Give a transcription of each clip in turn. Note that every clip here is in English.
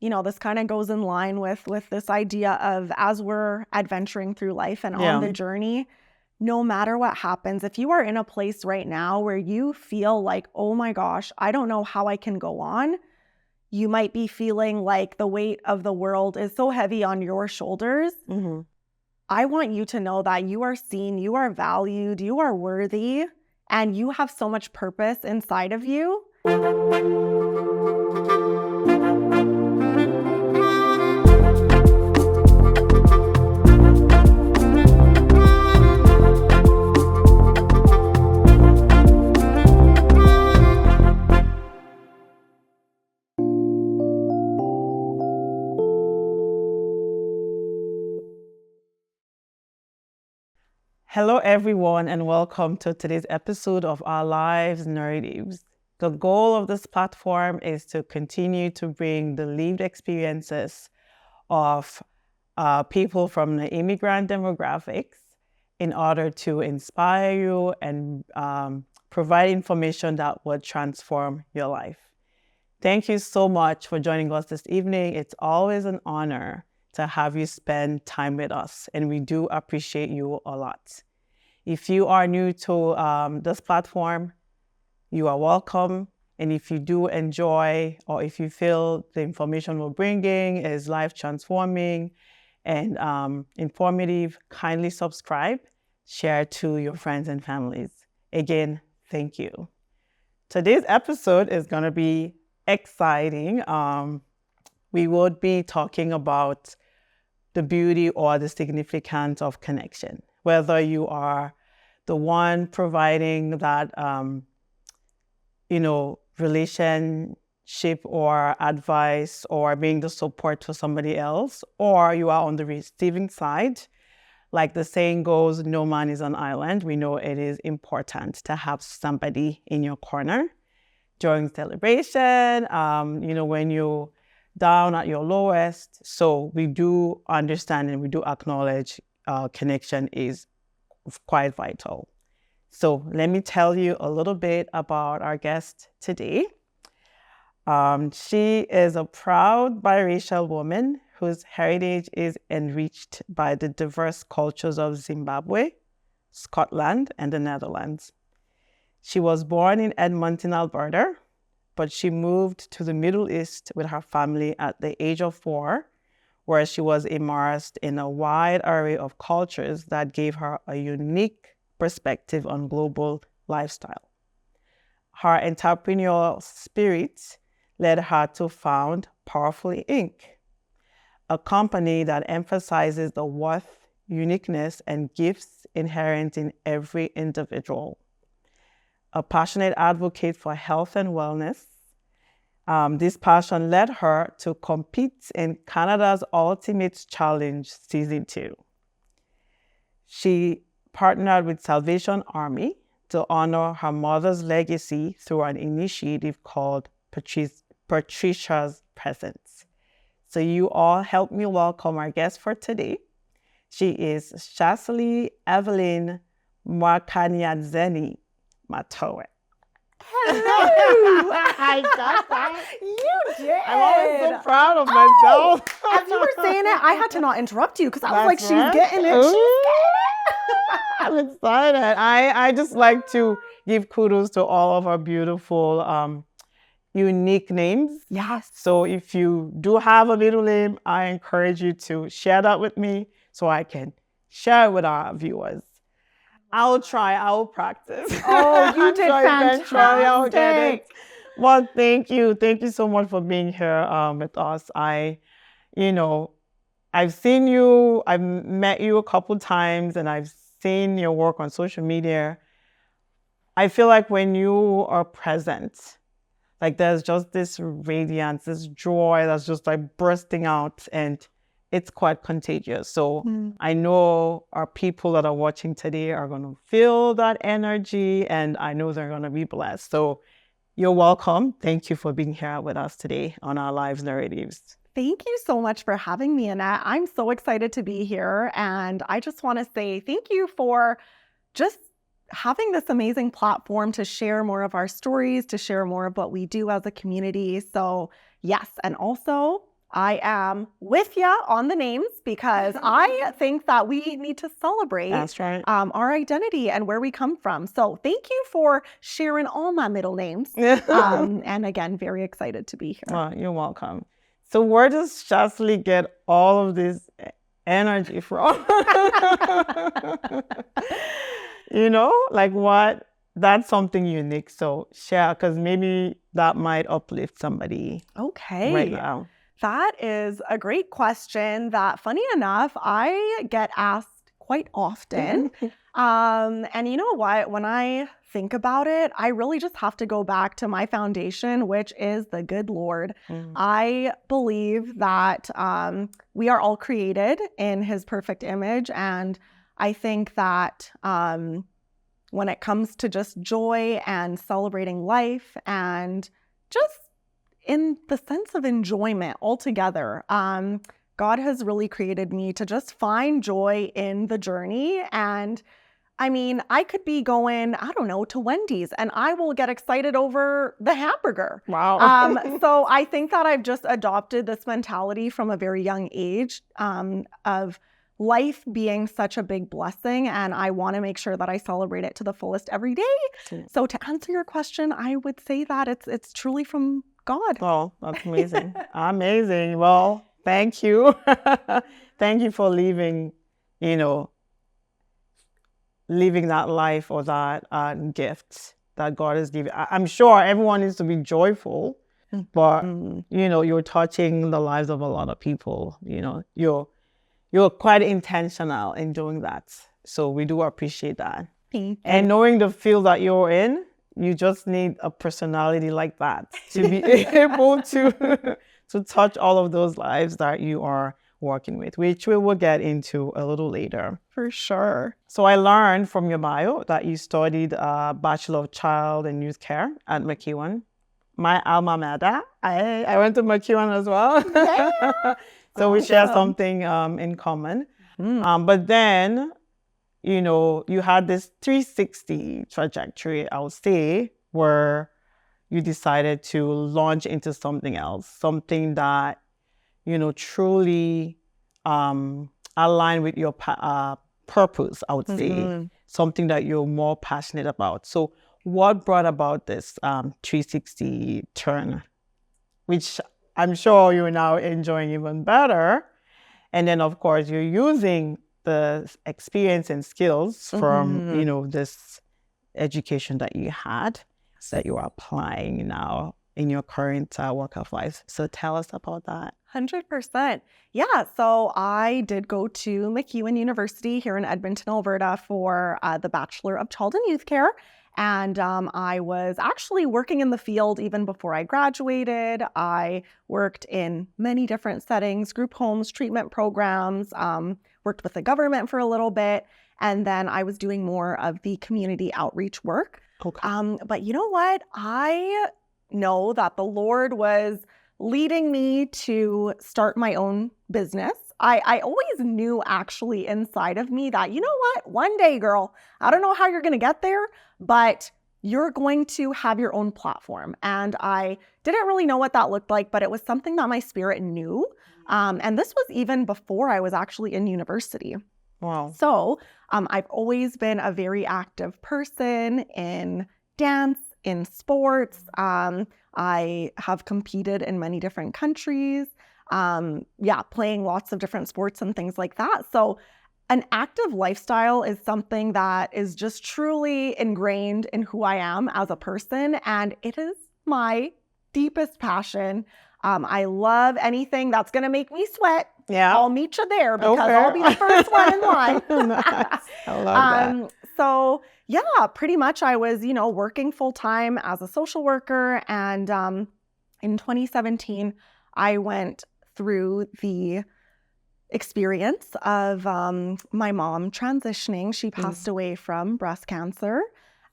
this kind of goes in line with this idea of as we're adventuring through life and on the journey, no matter what happens, if you are in a place right now where you feel like, oh my gosh, I don't know how I can go on, you might be feeling like the weight of the world is so heavy on your shoulders. Mm-hmm. I want you to know that you are seen, you are valued, you are worthy, and you have so much purpose inside of you. Hello, everyone, and welcome to today's episode of Our Lives Narratives. The goal of this platform is to continue to bring the lived experiences of people from the immigrant demographics in order to inspire you and provide information that would transform your life. Thank you so much for joining us this evening. It's always an honor to have you spend time with us, and we do appreciate you a lot. If you are new to this platform, you are welcome. And if you do enjoy, or if you feel the information we're bringing is life transforming and informative, kindly subscribe, share to your friends and families. Again, thank you. Today's episode is going to be exciting. We would be talking about the beauty or the significance of connection, whether you are the one providing that, relationship or advice or being the support to somebody else, or you are on the receiving side. Like the saying goes, no man is an island. We know it is important to have somebody in your corner during celebration, when you're down at your lowest. So we do understand and we do acknowledge connection is quite vital. So let me tell you a little bit about our guest today. She is a proud biracial woman whose heritage is enriched by the diverse cultures of Zimbabwe, Scotland, and the Netherlands. She was born in Edmonton, Alberta, but she moved to the Middle East with her family at the age of 4, where she was immersed in a wide array of cultures that gave her a unique perspective on global lifestyle. Her entrepreneurial spirit led her to found Powerfully Inc., a company that emphasizes the worth, uniqueness, and gifts inherent in every individual. A passionate advocate for health and wellness, this passion led her to compete in Canada's Ultimate Challenge Season 2. She partnered with Salvation Army to honor her mother's legacy through an initiative called Patricia's Presence. So you all help me welcome our guest for today. She is Shasily Evelyn Matowe. Hello! I got that. You did. I'm always so proud of myself. As you were saying it, I had to not interrupt you because I was like, she's getting it. She's getting it. I'm excited. I just like to give kudos to all of our beautiful, unique names. Yes. So if you do have a middle name, I encourage you to share that with me so I can share it with our viewers. I'll practice. Oh, you did fantastic. I'll get it. Well, thank you. Thank you so much for being here with us. I've seen you, I've met you a couple times, and I've seen your work on social media. I feel like when you are present, like there's just this radiance, this joy that's just like bursting out, and it's quite contagious. So I know our people that are watching today are going to feel that energy, and I know they're going to be blessed. So you're welcome. Thank you for being here with us today on Our Lives Narratives. Thank you so much for having me, Annette. I'm so excited to be here. And I just want to say thank you for just having this amazing platform to share more of our stories, to share more of what we do as a community. So yes, and also I am with you on the names because I think that we need to celebrate our identity and where we come from. So thank you for sharing all my middle names. And again, very excited to be here. Well, you're welcome. So where does Shasily get all of this energy from? Like what? That's something unique. So share, because maybe that might uplift somebody right now. That is a great question that, funny enough, I get asked quite often. And you know what? When I think about it, I really just have to go back to my foundation, which is the good Lord. I believe that we are all created in His perfect image. And I think that when it comes to just joy and celebrating life and just in the sense of enjoyment altogether, God has really created me to just find joy in the journey. And I mean, I could be going, I don't know, to Wendy's and I will get excited over the hamburger. Wow. So I think that I've just adopted this mentality from a very young age of life being such a big blessing, and I want to make sure that I celebrate it to the fullest every day. So to answer your question, I would say that it's truly from God. Oh, that's amazing. Amazing. Well, thank you. Thank you for living that life or that gift that God has given. I'm sure everyone needs to be joyful, but you're touching the lives of a lot of people. You're quite intentional in doing that. So we do appreciate that. And knowing the field that you're in, you just need a personality like that to be able to touch all of those lives that you are working with, which we will get into a little later. For sure. So I learned from your bio that you studied Bachelor of Child and Youth Care at McEwan. My alma mater. I went to McEwan as well. Yeah. So we share something in common. But then, you had this 360 trajectory, I would say, where you decided to launch into something else, something that, truly aligned with your purpose, I would say, something that you're more passionate about. So what brought about this 360 turn, which I'm sure you're now enjoying even better. And then, of course, you're using the experience and skills from, this education that you had that you are applying now in your current walk of life. So tell us about that. 100%. Yeah. So I did go to McEwan University here in Edmonton, Alberta for the Bachelor of Child and Youth Care. And I was actually working in the field even before I graduated. I worked in many different settings, group homes, treatment programs, worked with the government for a little bit. And then I was doing more of the community outreach work. Okay. But you know what? I know that the Lord was leading me to start my own business. I always knew actually inside of me that, you know what, one day, girl, I don't know how you're going to get there, but you're going to have your own platform. And I didn't really know what that looked like, but it was something that my spirit knew. And this was even before I was actually in university. Wow. So I've always been a very active person in dance, in sports. I have competed in many different countries. Playing lots of different sports and things like that. So an active lifestyle is something that is just truly ingrained in who I am as a person. And it is my deepest passion. I love anything that's going to make me sweat. Yeah. I'll meet you there because I'll be the first one in line. Nice. I love that. So yeah, pretty much I was, working full time as a social worker. And in 2017, I went through the experience of my mom transitioning. She passed away from breast cancer.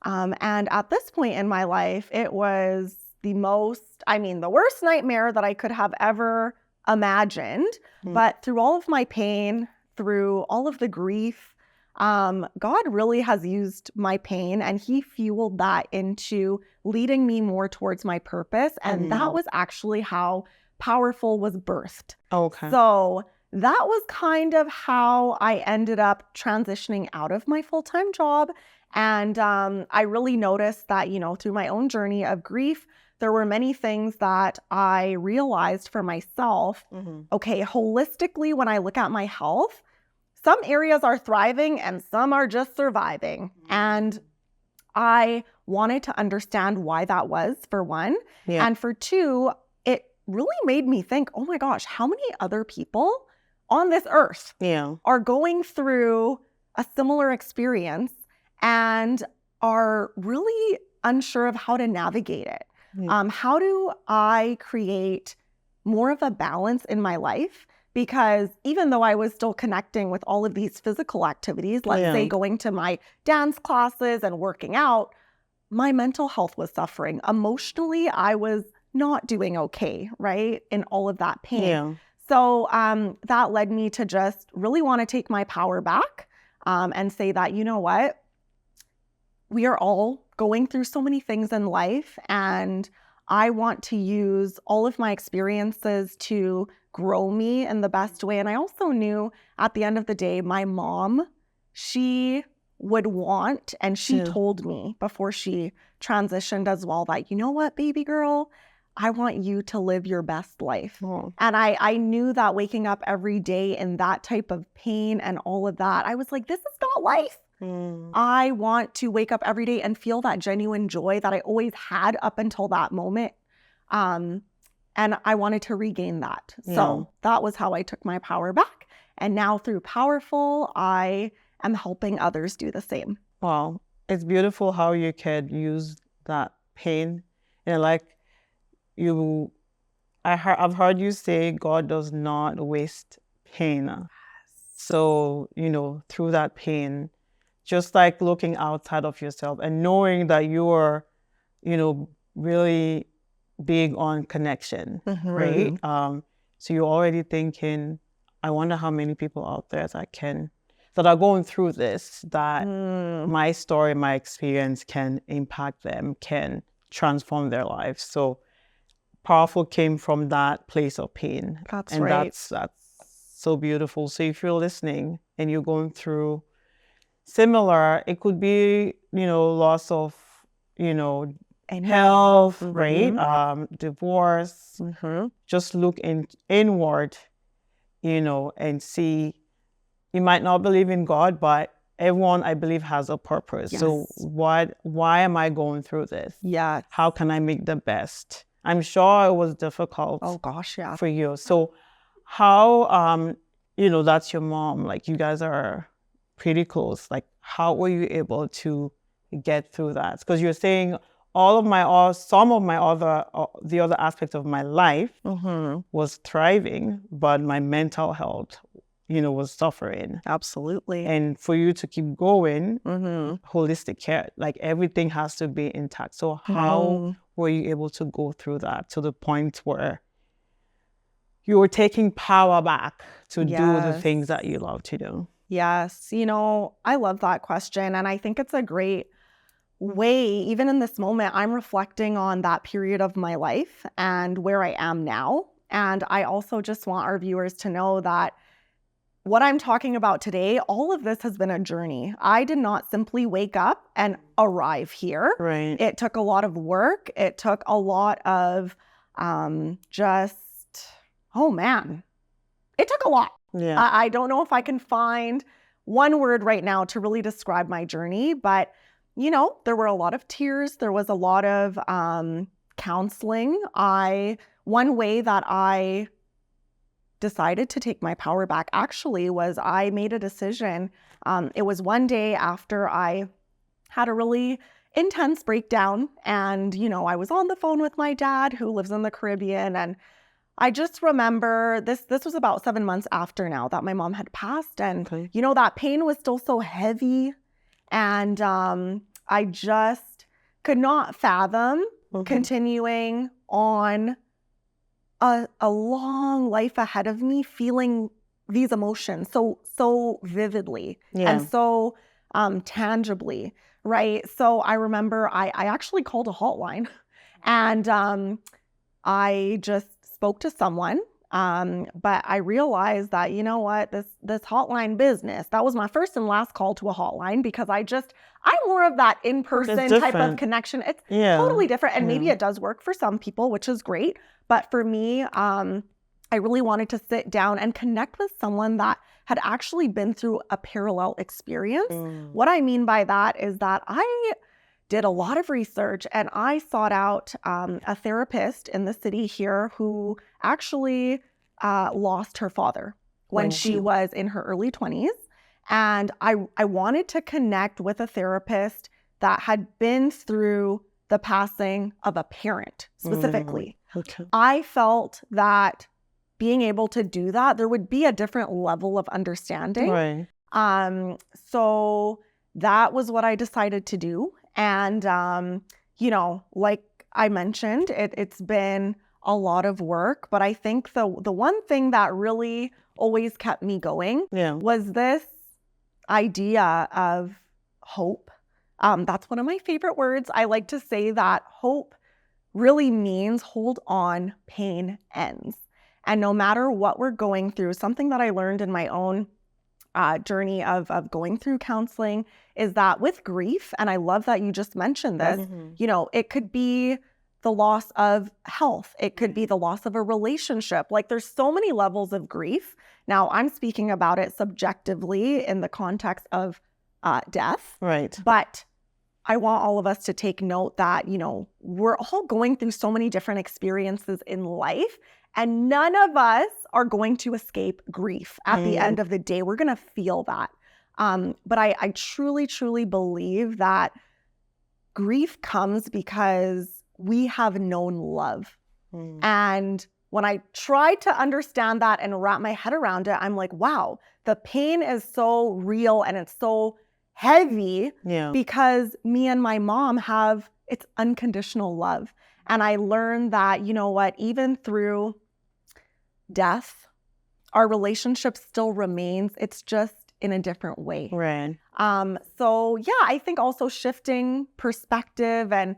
And at this point in my life, it was the worst nightmare that I could have ever imagined. But through all of my pain, through all of the grief, God really has used my pain and He fueled that into leading me more towards my purpose. And that was actually how Powerful was birthed. Okay. So that was kind of how I ended up transitioning out of my full-time job. And I really noticed that, through my own journey of grief, there were many things that I realized for myself. Okay, holistically, when I look at my health, some areas are thriving and some are just surviving. And I wanted to understand why that was, for one. Yeah. And for two, it really made me think, oh my gosh, how many other people on this earth are going through a similar experience and are really unsure of how to navigate it? How do I create more of a balance in my life? Because even though I was still connecting with all of these physical activities, let's say going to my dance classes and working out, my mental health was suffering. Emotionally, I was not doing okay, right? In all of that pain. Yeah. So that led me to just really want to take my power back and say that, you know what? We are all going through so many things in life, and I want to use all of my experiences to grow me in the best way. And I also knew at the end of the day, my mom, she would want, and she told me before she transitioned as well, that, you know what, baby girl, I want you to live your best life. And I knew that waking up every day in that type of pain and all of that, I was like, this is not life. I want to wake up every day and feel that genuine joy that I always had up until that moment. And I wanted to regain that. So that was how I took my power back. And now through Powerful, I am helping others do the same. Wow. It's beautiful how you can use that pain. Like I've heard you say God does not waste pain. So, through that pain, just like looking outside of yourself and knowing that you are, really big on connection, right? So you're already thinking, I wonder how many people out there that are going through this, that my story, my experience can impact them, can transform their lives. So Powerful came from that place of pain. That's right. That's so beautiful. So if you're listening and you're going through similar, it could be, loss of, health, right? Divorce. Just look inward, and see. You might not believe in God, but everyone, I believe, has a purpose. Yes. So why am I going through this? Yeah. How can I make the best? I'm sure it was difficult. Oh gosh, yeah. For you. So how, that's your mom. Like, you guys are pretty close. Like, how were you able to get through that? Because you're saying the other aspects of my life was thriving, but my mental health, was suffering. Absolutely. And for you to keep going, holistic care, like everything has to be intact. So how were you able to go through that to the point where you were taking power back to do the things that you love to do? Yes. I love that question. And I think it's a great way, even in this moment, I'm reflecting on that period of my life and where I am now. And I also just want our viewers to know that what I'm talking about today, all of this has been a journey. I did not simply wake up and arrive here. Right. It took a lot of work. It took a lot of it took a lot. Yeah. I don't know if I can find one word right now to really describe my journey, but there were a lot of tears. There was a lot of counseling. One way that I decided to take my power back actually was I made a decision. It was one day after I had a really intense breakdown, and I was on the phone with my dad, who lives in the Caribbean, and I just remember this was about 7 months after now that my mom had passed, and that pain was still so heavy, and I just could not fathom continuing on a long life ahead of me, feeling these emotions so vividly and so tangibly, right? So I remember I actually called a hotline, and I just spoke to someone, but I realized that, you know what, this hotline business, that was my first and last call to a hotline, because I'm more of that in-person type of connection. It's totally different. And maybe it does work for some people, which is great. But for me, I really wanted to sit down and connect with someone that had actually been through a parallel experience. What I mean by that is that I did a lot of research, and I sought out a therapist in the city here who actually lost her father when she was in her early 20s. And I wanted to connect with a therapist that had been through the passing of a parent specifically. I felt that being able to do that, there would be a different level of understanding. So that was what I decided to do. And, like I mentioned, it's been a lot of work, but I think the one thing that really always kept me going was this idea of hope. That's one of my favorite words. I like to say that hope really means hold on, pain ends. And no matter what we're going through, something that I learned in my own journey of going through counseling is that with grief, and I love that you just mentioned this, it could be the loss of health. It could be the loss of a relationship. Like, there's so many levels of grief. Now, I'm speaking about it subjectively in the context of death. But I want all of us to take note that, we're all going through so many different experiences in life, and none of us are going to escape grief. At the end of the day, we're going to feel that. But I truly, truly believe that grief comes because we have known love. And when I tried to understand that and wrap my head around it, I'm like, wow, the pain is so real and it's so heavy because me and my mom it's unconditional love. And I learned that, even through death, our relationship still remains. It's just in a different way. So I think also shifting perspective, and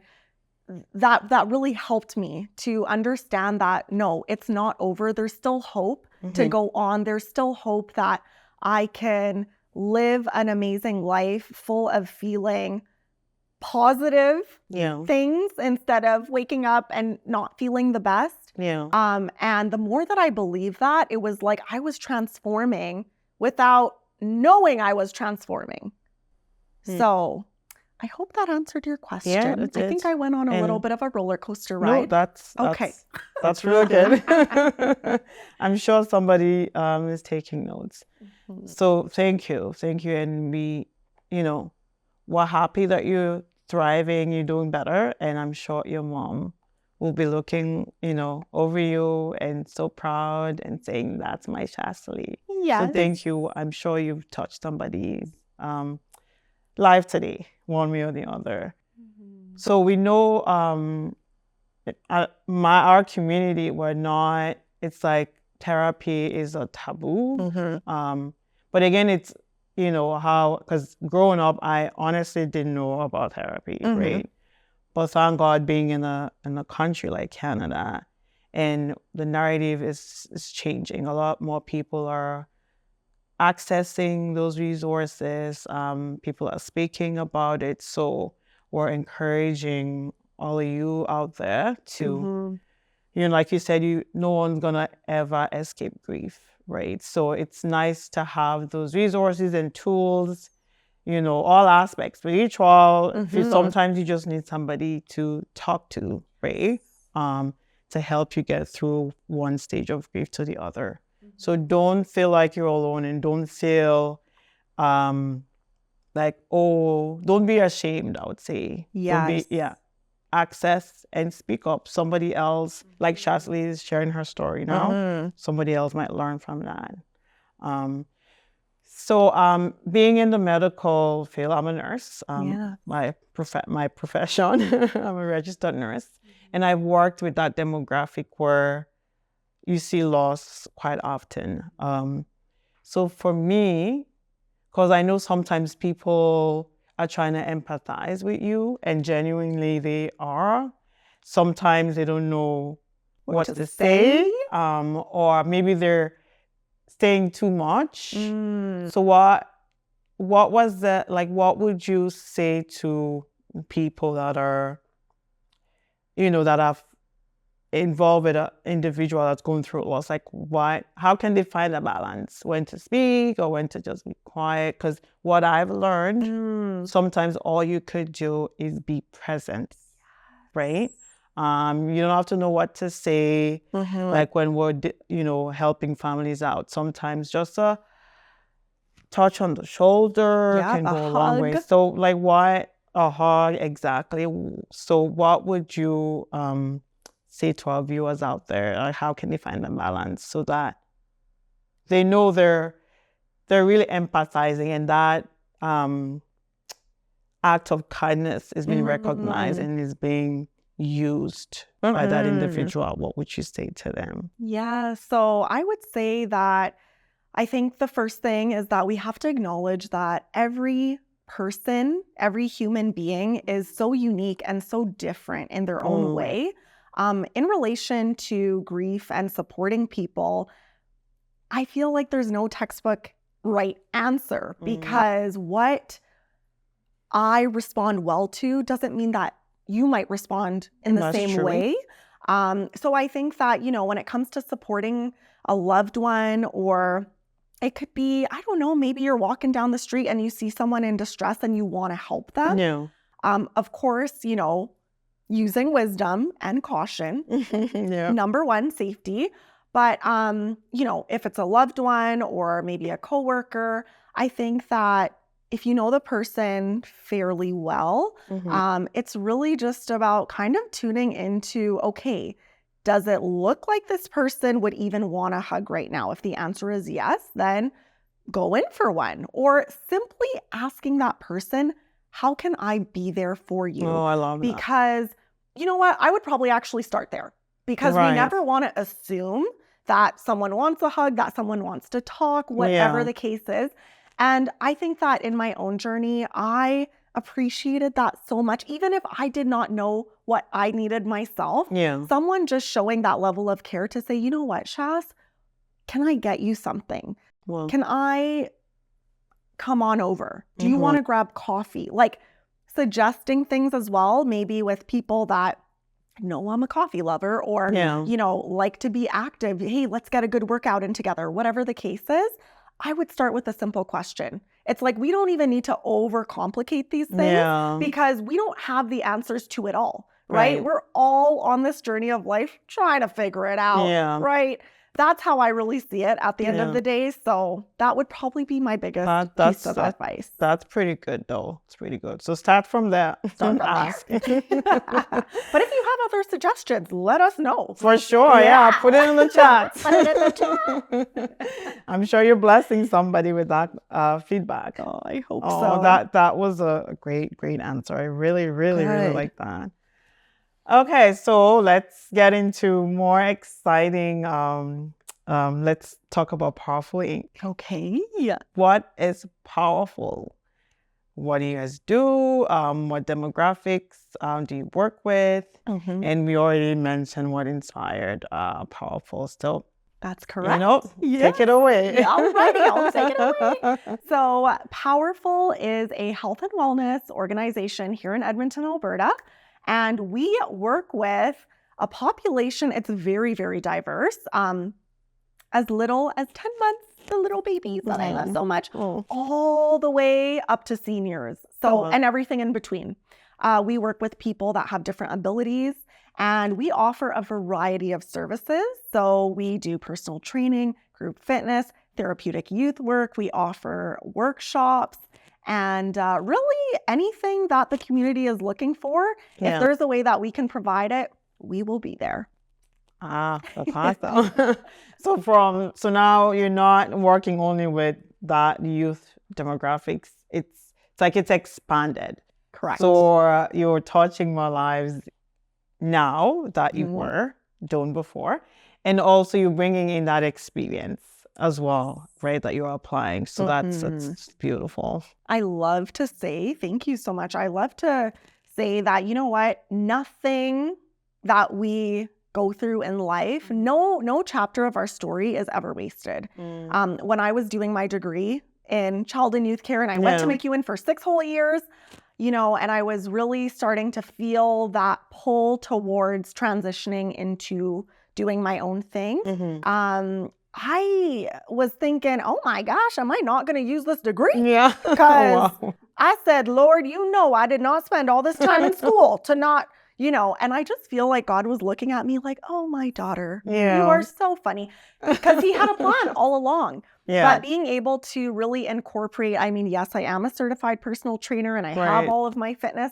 that really helped me to understand that, no, it's not over. There's still hope to go on. There's still hope that I can live an amazing life full of feeling positive things instead of waking up and not feeling the best. And the more that I believe that, it was like I was transforming without knowing I was transforming. So I hope that answered your question. I think I went on a little bit of a roller coaster ride. No, that's real good. I'm sure somebody is taking notes. So thank you. And we're happy that you're thriving, you're doing better. And I'm sure your mom will be looking, over you and so proud and saying, that's my Shasily. So thank you. I'm sure you've touched somebody's life today, one way or the other. So we know our community, it's like therapy is a taboo. But again, it's, because growing up, I honestly didn't know about therapy, right? But thank God, being in a country like Canada, and the narrative is changing. A lot more people are accessing those resources. People are speaking about it. So we're encouraging all of you out there to, like you said, no one's gonna ever escape grief, right? So it's nice to have those resources and tools, all aspects. Spiritual, sometimes you just need somebody to talk to, right? To help you get through one stage of grief to the other. So don't feel like you're alone, and don't feel don't be ashamed, I would say. Access and speak up. Somebody else, like Shasily is sharing her story now, somebody else might learn from that. So being in the medical field, I'm a nurse. My profession, I'm a registered nurse. And I've worked with that demographic where you see loss quite often. So for me, because I know sometimes people are trying to empathize with you, and genuinely they are. Sometimes they don't know what to say, or maybe they're saying too much. So what was the, like, what would you say to people that are, that have involved with an individual that's going through loss? Like, how can they find a balance, when to speak or when to just be quiet? Because what I've learned, sometimes all you could do is be present, right? You don't have to know what to say. Like when we're, helping families out, sometimes just a touch on the shoulder can go a long way. So like, a hug, exactly. So what would you say to our viewers out there? Like, how can they find a balance so that they know they're really empathizing, and that act of kindness is being recognized and is being used by that individual? What would you say to them? Yeah, so I would say that I think the first thing is that we have to acknowledge that every person, every human being is so unique and so different in their own way. In relation to grief and supporting people, I feel like there's no textbook right answer, because what I respond well to doesn't mean that you might respond in the same way. So I think that, when it comes to supporting a loved one, or it could be, I don't know, maybe you're walking down the street and you see someone in distress and you want to help them. Of course, using wisdom and caution. Number one, safety. But, if it's a loved one or maybe a coworker, I think that if you know the person fairly well, it's really just about kind of tuning into, okay, does it look like this person would even want a hug right now? If the answer is yes, then go in for one. Or simply asking that person, how can I be there for you? Oh, I love that. Because you know what? I would probably actually start there, because we never want to assume that someone wants a hug, that someone wants to talk, whatever the case is. And I think that in my own journey, I appreciated that so much. Even if I did not know what I needed myself, someone just showing that level of care to say, you know what, Shas, can I get you something? Can I come on over? Do you want to grab coffee? Like, suggesting things as well, maybe with people that know I'm a coffee lover, or, like to be active. Hey, let's get a good workout in together, whatever the case is. I would start with a simple question. It's like, we don't even need to overcomplicate these things, because we don't have the answers to it all, right? We're all on this journey of life trying to figure it out, right? That's how I really see it at the end of the day. So that would probably be my biggest piece of advice. That's pretty good, though. It's pretty good. So start from there. Ask. But if you have other suggestions, let us know. For sure. Yeah. Put it in the chat. Put it in the chat. I'm sure you're blessing somebody with that feedback. Oh, I hope so. That was a great answer. I really, really, really like that. Okay, so let's get into more exciting. Let's talk about Powerful Inc. Okay. What is Powerful? What do you guys do? What demographics do you work with? And we already mentioned what inspired Powerful. Still, that's correct. Take it away. Alrighty, I'll take it away. So Powerful is a health and wellness organization here in Edmonton, Alberta. And we work with a population, it's very, very diverse. As little as 10 months, the little babies that I love so much, all the way up to seniors. So, and everything in between. We work with people that have different abilities, and we offer a variety of services. So we do personal training, group fitness, therapeutic youth work. We offer workshops. And really anything that the community is looking for, if there's a way that we can provide it, we will be there. That's awesome. So now you're not working only with that youth demographics. It's like it's expanded. Correct. So you're touching more lives now that you were doing before. And also you're bringing in that experience as well, right, that you're applying. So that's beautiful. I love to say, thank you so much. I love to say that, you know what, nothing that we go through in life, no chapter of our story is ever wasted. When I was doing my degree in child and youth care, and I went to MacEwan for 6 whole years, and I was really starting to feel that pull towards transitioning into doing my own thing. I was thinking, oh my gosh, am I not going to use this degree? Yeah. Because I said, Lord, I did not spend all this time in school to not, and I just feel like God was looking at me like, oh, my daughter, you are so funny, because he had a plan all along. But being able to really incorporate, yes, I am a certified personal trainer and I have all of my fitness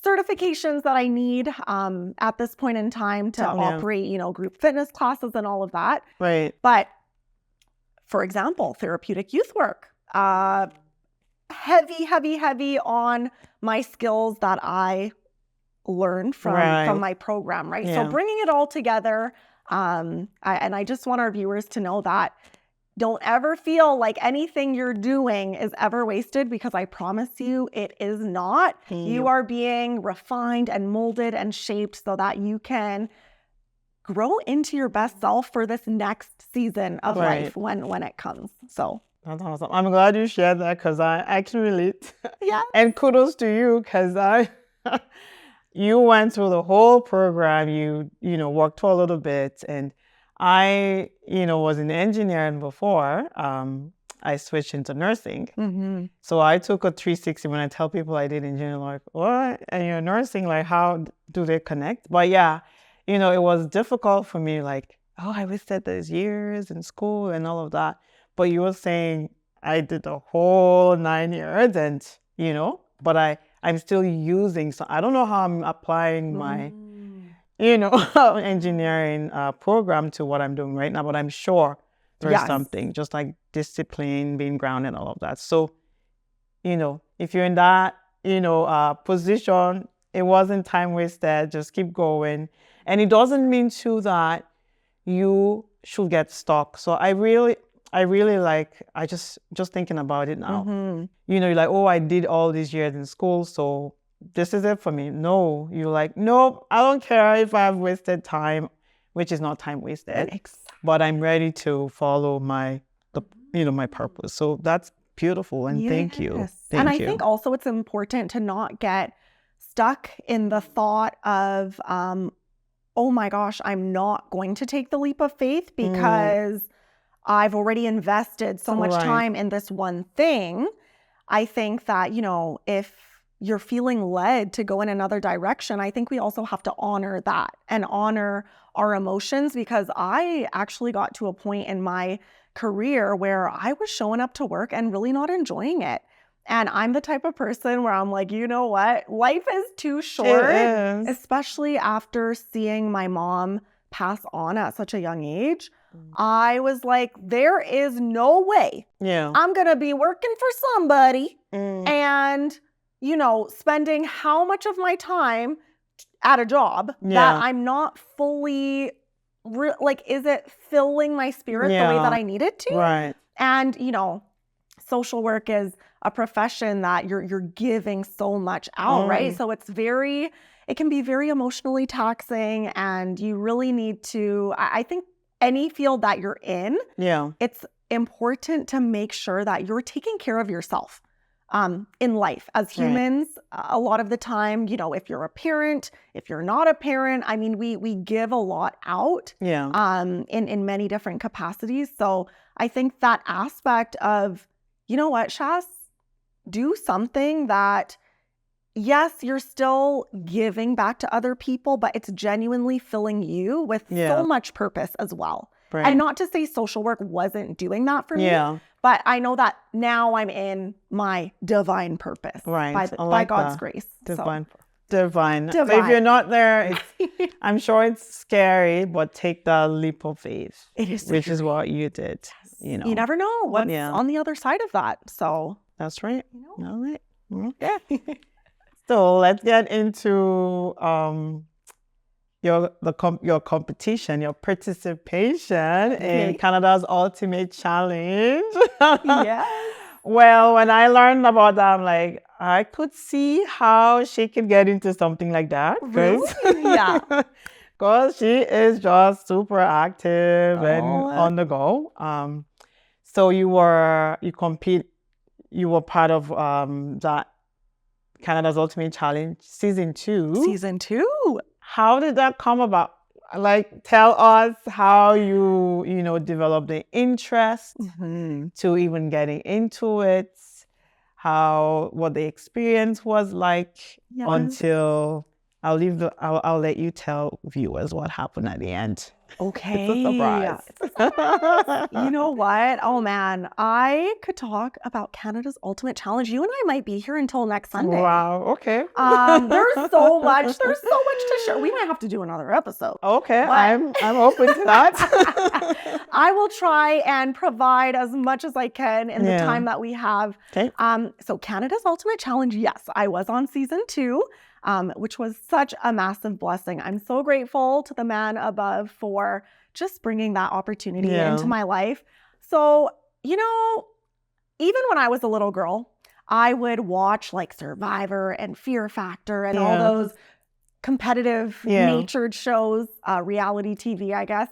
certifications that I need at this point in time to operate, group fitness classes and all of that. Right. But for example, therapeutic youth work, heavy on my skills that I learned from my program, right? So bringing it all together, I just want our viewers to know that don't ever feel like anything you're doing is ever wasted, because I promise you it is not. You are being refined and molded and shaped so that you can grow into your best self for this next season of life when it comes. So that's awesome. I'm glad you shared that, because I can relate. Yeah. And kudos to you, because you went through the whole program. You worked for a little bit, and I, was in engineering before. I switched into nursing. So I took a 360. When I tell people I did engineering, like, what? And you're nursing, like, how do they connect? But yeah, it was difficult for me, like, oh, I wasted those years in school and all of that. But you were saying I did the whole 9 years, and, but I'm still using, so I don't know how I'm applying my engineering program to what I'm doing right now, but I'm sure there's something, just like discipline, being grounded, all of that. So, if you're in that, position, it wasn't time wasted. Just keep going. And it doesn't mean too that you should get stuck. So I really like, I just thinking about it now, you're like, oh, I did all these years in school, so this is it for me. No, you're like, nope, I don't care if I've wasted time, which is not time wasted, but I'm ready to follow my purpose. So that's beautiful. And thank you. And I think also it's important to not get stuck in the thought of, oh my gosh, I'm not going to take the leap of faith because I've already invested so much time in this one thing. I think that, if you're feeling led to go in another direction, I think we also have to honor that and honor our emotions, because I actually got to a point in my career where I was showing up to work and really not enjoying it. And I'm the type of person where I'm like, you know what? Life is too short, especially after seeing my mom pass on at such a young age. I was like, there is no way I'm going to be working for somebody and, spending how much of my time at a job that I'm not fully, is it filling my spirit the way that I need it to? Right. And, social work is a profession that you're giving so much out, right? So it can be very emotionally taxing, and you really need to, I think any field that you're in, it's important to make sure that you're taking care of yourself in life. As humans, a lot of the time, if you're a parent, if you're not a parent, we give a lot out in many different capacities. So I think that aspect of, you know what, Shas, do something that, yes, you're still giving back to other people, but it's genuinely filling you with so much purpose as well. Right. And not to say social work wasn't doing that for me, but I know that now I'm in my divine purpose by God's grace. Divine. So if you're not there, I'm sure it's scary, but take the leap of faith. It is, which is what you did. You never know what's on the other side of that. So that's right. All right. Yeah. So let's get into your competition, your participation in Canada's Ultimate Challenge. Yes. Well, when I learned about that, I'm like, I could see how she could get into something like that. Really? Yeah. Because she is just super active and on the go. So you were part of that Canada's Ultimate Challenge season 2. Season 2. How did that come about? Like, tell us how you developed the interest to even getting into it, what the experience was like until I'll let you tell viewers what happened at the end. Okay. It's a surprise. You know what? Oh man, I could talk about Canada's Ultimate Challenge. You and I might be here until next Sunday. Wow. Okay. There's so much to share. We might have to do another episode. Okay. I'm open to that. I will try and provide as much as I can in the time that we have. Okay. So Canada's Ultimate Challenge, yes, I was on season 2. Which was such a massive blessing. I'm so grateful to the man above for just bringing that opportunity into my life. So, even when I was a little girl, I would watch like Survivor and Fear Factor and all those competitive natured shows, reality TV, I guess.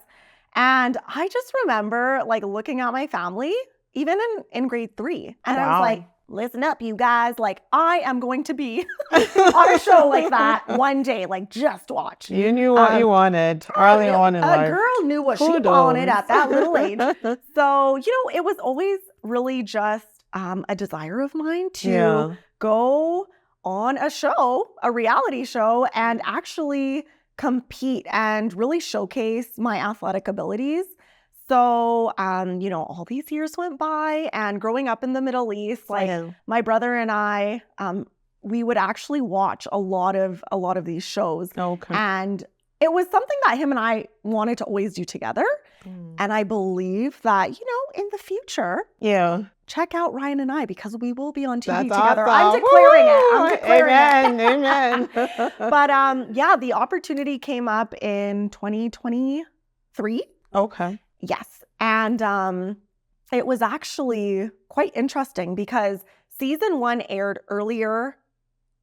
And I just remember like looking at my family, even in grade 3. And I was like, listen up, you guys. Like, I am going to be on a show like that one day. Like, just watch. You knew what you wanted early on in life. A girl knew what she wanted at that little age. So, it was always really just a desire of mine to go on a reality show, and actually compete and really showcase my athletic abilities. So, all these years went by, and growing up in the Middle East, like my brother and I, we would actually watch a lot of these shows. Okay. And it was something that him and I wanted to always do together. And I believe that, in the future, check out Ryan and I, because we will be on TV together. Awesome. I'm declaring it. Amen. But the opportunity came up in 2023. Okay. Yes. And it was actually quite interesting because season 1 aired earlier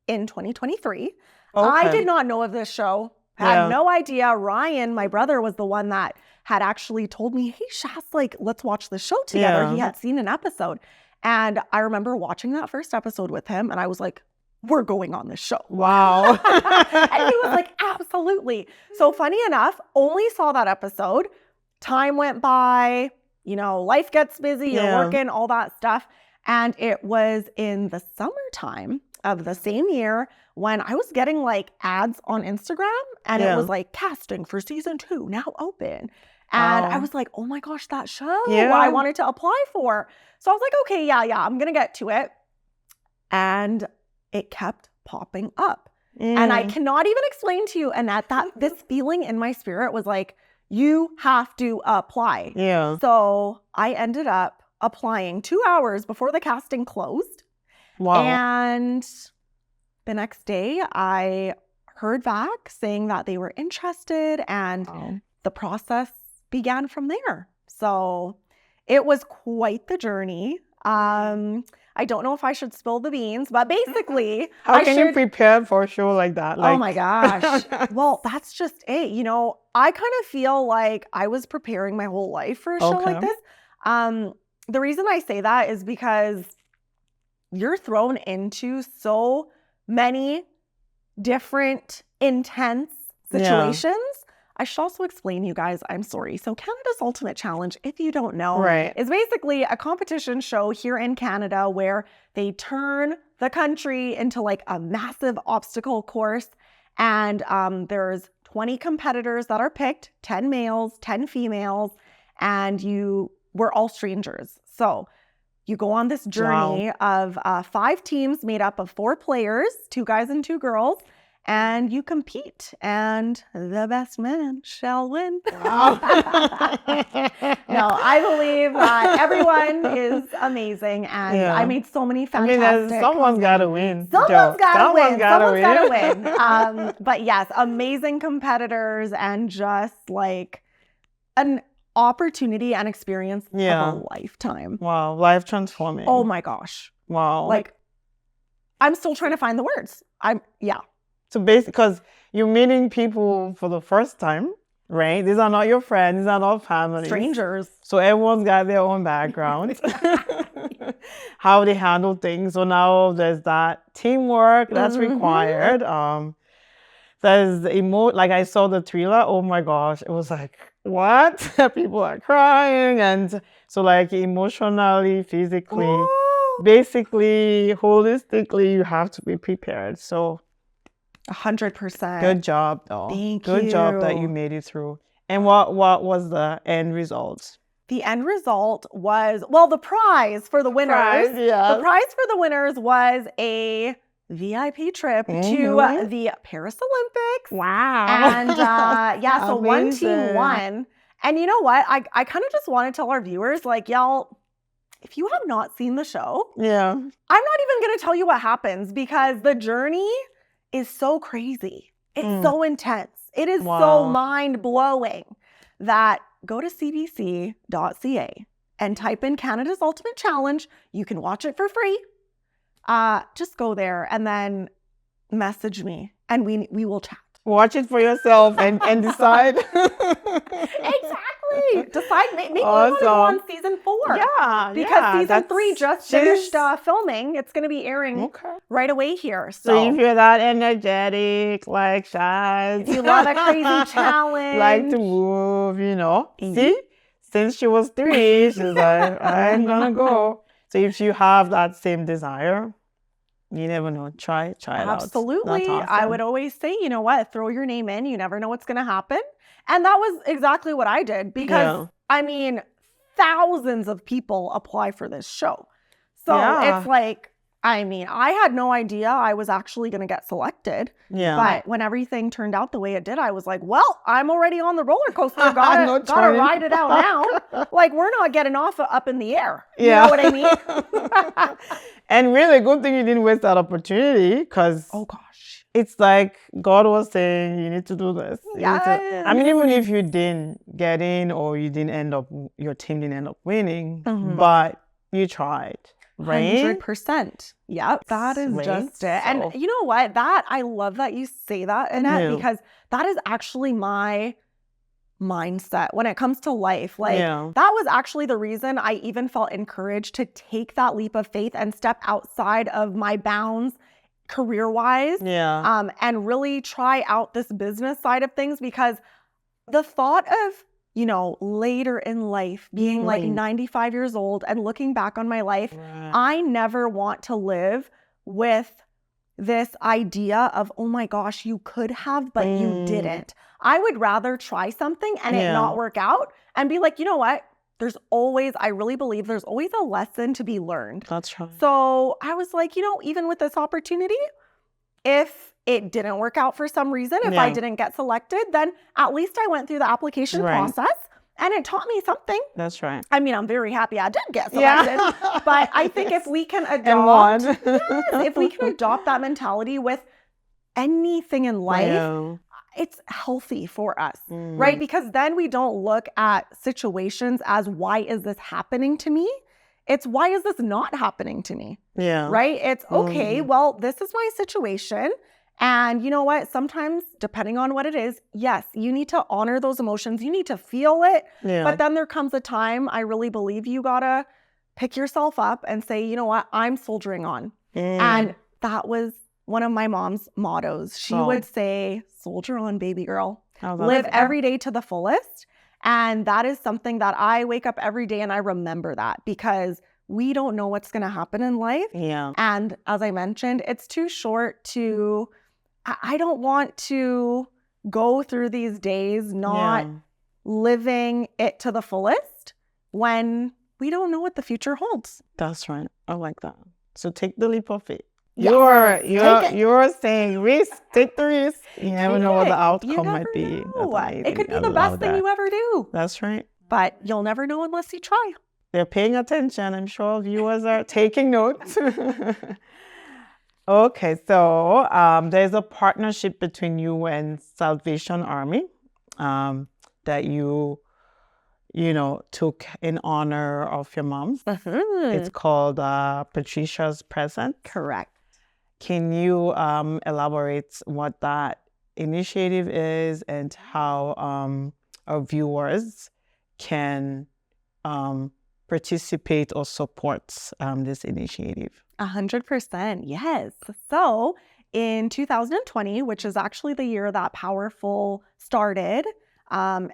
in 2023. Okay. I did not know of this show. Had no idea. Ryan, my brother, was the one that had actually told me, hey, Shas, like, let's watch the show together. He had seen an episode. And I remember watching that first episode with him, and I was like, we're going on this show. Wow. And he was like, absolutely. So funny enough, only saw that episode. Time went by, life gets busy, you're working, all that stuff. And it was in the summertime of the same year when I was getting like ads on Instagram, and it was like casting for season 2 now open. And I was like, oh my gosh, that show I wanted to apply for. So I was like, okay, I'm going to get to it. And it kept popping up. And I cannot even explain to you, Annette, that this feeling in my spirit was like, you have to apply. So I ended up applying 2 hours before the casting closed. Wow. And the next day I heard back saying that they were interested, and the process began from there. So it was quite the journey. I don't know if I should spill the beans, but basically, how can you prepare for a show like that? Oh my gosh. Well, that's just it. I kind of feel like I was preparing my whole life for a show like this. The reason I say that is because you're thrown into so many different intense situations. I should also explain, you guys, I'm sorry. So Canada's Ultimate Challenge, if you don't know, is basically a competition show here in Canada where they turn the country into like a massive obstacle course. And there's 20 competitors that are picked, 10 males, 10 females, and we're all strangers. So you go on this journey of 5 teams made up of 4 players, 2 guys and 2 girls. And you compete, and the best man shall win. Wow. No, I believe that everyone is amazing, and I made so many fantastic. Someone's got to win. Someone's got to win. But yes, amazing competitors, and just like an opportunity and experience of a lifetime. Wow, life transforming. Oh my gosh. Wow. Like, I'm still trying to find the words. So basically, because you're meeting people for the first time, right? These are not your friends. These are not family. Strangers. So everyone's got their own background, how they handle things. So now there's that teamwork that's required. There's like I saw the trailer. Oh my gosh, it was like, what? People are crying, and so like emotionally, physically, basically, holistically, you have to be prepared. So 100%. good job, though. Thank you. Good job that you made it through. And what was the end result? The end result was, well, the prize for the winners. The prize for the winners was a VIP trip to the Paris Olympics. Wow. And so one team won. And you know what? I kind of just want to tell our viewers, like, y'all, if you have not seen the show, I'm not even going to tell you what happens, because the journey is so crazy. It's so intense. It is so mind-blowing that go to cbc.ca and type in Canada's Ultimate Challenge. You can watch it for free. Just go there and then message me and we will chat. Watch it for yourself and decide. Exactly. Decide. Maybe we want to go on season 4. Yeah. Because season 3 just finished filming. It's going to be airing right away here. So if you're that energetic, like Shaz, if you love a crazy challenge, like to move, See, since she was 3, she's like, I'm going to go. So if you have that same desire, you never know. Try it out. Absolutely. Awesome. I would always say, you know what? Throw your name in. You never know what's going to happen. And that was exactly what I did, because, I mean, thousands of people apply for this show. So it's like, I mean, I had no idea I was actually going to get selected. Yeah. But when everything turned out the way it did, I was like, well, I'm already on the roller coaster. Gotta ride it out now. Like, we're not getting off up in the air. You know what I mean? And really, good thing you didn't waste that opportunity, because it's like God was saying, you need to do this. I mean, even if you didn't get in, or your team didn't end up winning, but you tried. Right? 100%. Yep. That is just it. And you know what? I love that you say that, Annette, because that is actually my mindset when it comes to life. Like, that was actually the reason I even felt encouraged to take that leap of faith and step outside of my bounds career-wise. And really try out this business side of things, because the thought of, later in life, being like 95 years old and looking back on my life, I never want to live with this idea of, oh my gosh, you could have, but you didn't. I would rather try something and it not work out and be like, you know what? I really believe there's always a lesson to be learned. That's right. So I was like, even with this opportunity, if it didn't work out for some reason, if I didn't get selected, then at least I went through the application process and it taught me something. That's right. I mean, I'm very happy I did get selected, but I think if we can adopt, if we can adopt that mentality with anything in life, it's healthy for us, right? Because then we don't look at situations as, why is this happening to me? It's, why is this not happening to me? Right? It's, okay, well, this is my situation. And you know what? Sometimes, depending on what it is, yes, you need to honor those emotions. You need to feel it. But then there comes a time, I really believe you gotta pick yourself up and say, you know what? I'm soldiering on. And that was one of my mom's mottos. She would say, soldier on, baby girl. Live every day to the fullest. And that is something that I wake up every day and I remember that, because we don't know what's going to happen in life. And as I mentioned, it's too short to, I don't want to go through these days not living it to the fullest when we don't know what the future holds. That's right. I like that. So take the leap of faith. You're saying risk, take the risk. You never know what the outcome might be. It could be the best thing you ever do. That's right. But you'll never know unless you try. They're paying attention. I'm sure viewers are taking notes. Okay, so there's a partnership between you and Salvation Army that you took in honor of your moms. It's called Patricia's Present. Correct. Can you elaborate what that initiative is and how our viewers can participate or support this initiative? 100%, yes. So in 2020, which is actually the year that Powerful started, and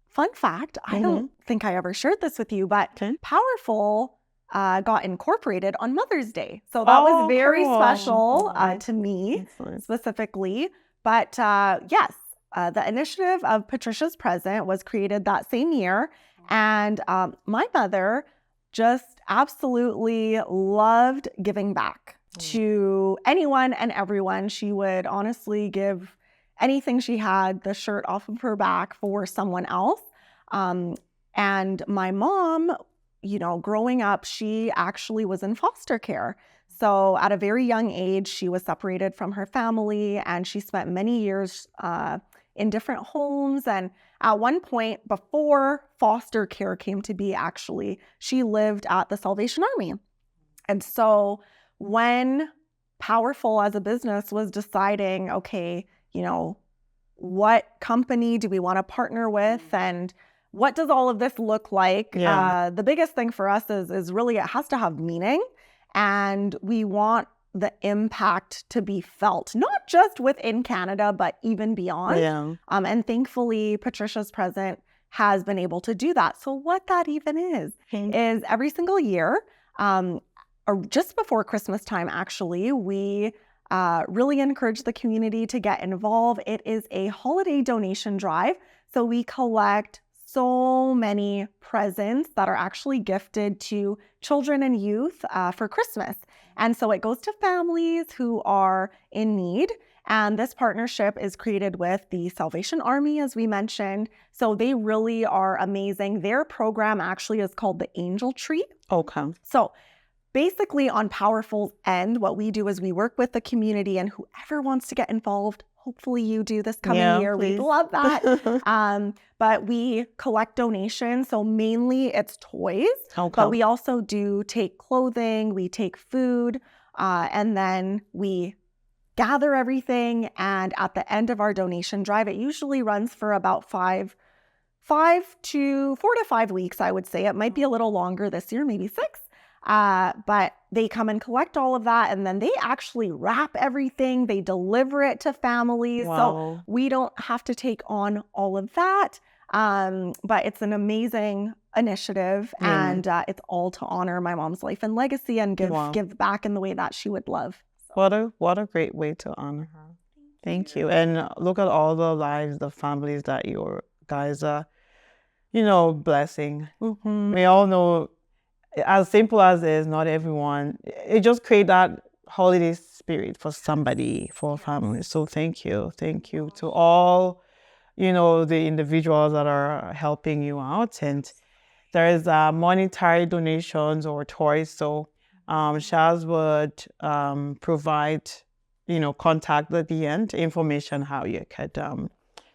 fun fact, I don't think I ever shared this with you, but Powerful got incorporated on Mother's Day. So that was very special to me specifically. But yes, the initiative of Patricia's Present was created that same year. And my mother just absolutely loved giving back to anyone and everyone. She would honestly give anything she had, the shirt off of her back, for someone else. And my mom, you know, growing up, she actually was in foster care. So at a very young age, she was separated from her family, and she spent many years in different homes. And at one point, before foster care came to be, actually, she lived at the Salvation Army. And so when Powerful as a business was deciding, okay, you know, what company do we want to partner with, and what does all of this look like? The biggest thing for us is really it has to have meaning, and we want the impact to be felt, not just within Canada, but even beyond. And thankfully, Patricia's Present has been able to do that. So what that even is every single year, or just before Christmas time, actually, we really encourage the community to get involved. It is a holiday donation drive. So we collect so many presents that are actually gifted to children and youth for Christmas. And so it goes to families who are in need. And this partnership is created with the Salvation Army, as we mentioned. So they really are amazing. Their program actually is called the Angel Tree. Okay. So basically on Powerful's end, what we do is we work with the community, and whoever wants to get involved, hopefully you do this coming year. Please. We'd love that. But we collect donations. So mainly it's toys, but we also do take clothing, we take food, and then we gather everything. And at the end of our donation drive, it usually runs for about 4 to 5 weeks, I would say. It might be a little longer this year, maybe 6. But they come and collect all of that, and then they actually wrap everything. They deliver it to families. So we don't have to take on all of that. But it's an amazing initiative, and it's all to honor my mom's life and legacy and give back in the way that she would love. So. What a great way to honor her. Thank you. And look at all the lives, the families that you guys are, blessing. We all know, as simple as it is, not everyone, it just creates that holiday spirit for somebody, for a family. So thank you to all, the individuals that are helping you out. And there is monetary donations or toys. So Shaz would provide, contact at the end, information how you could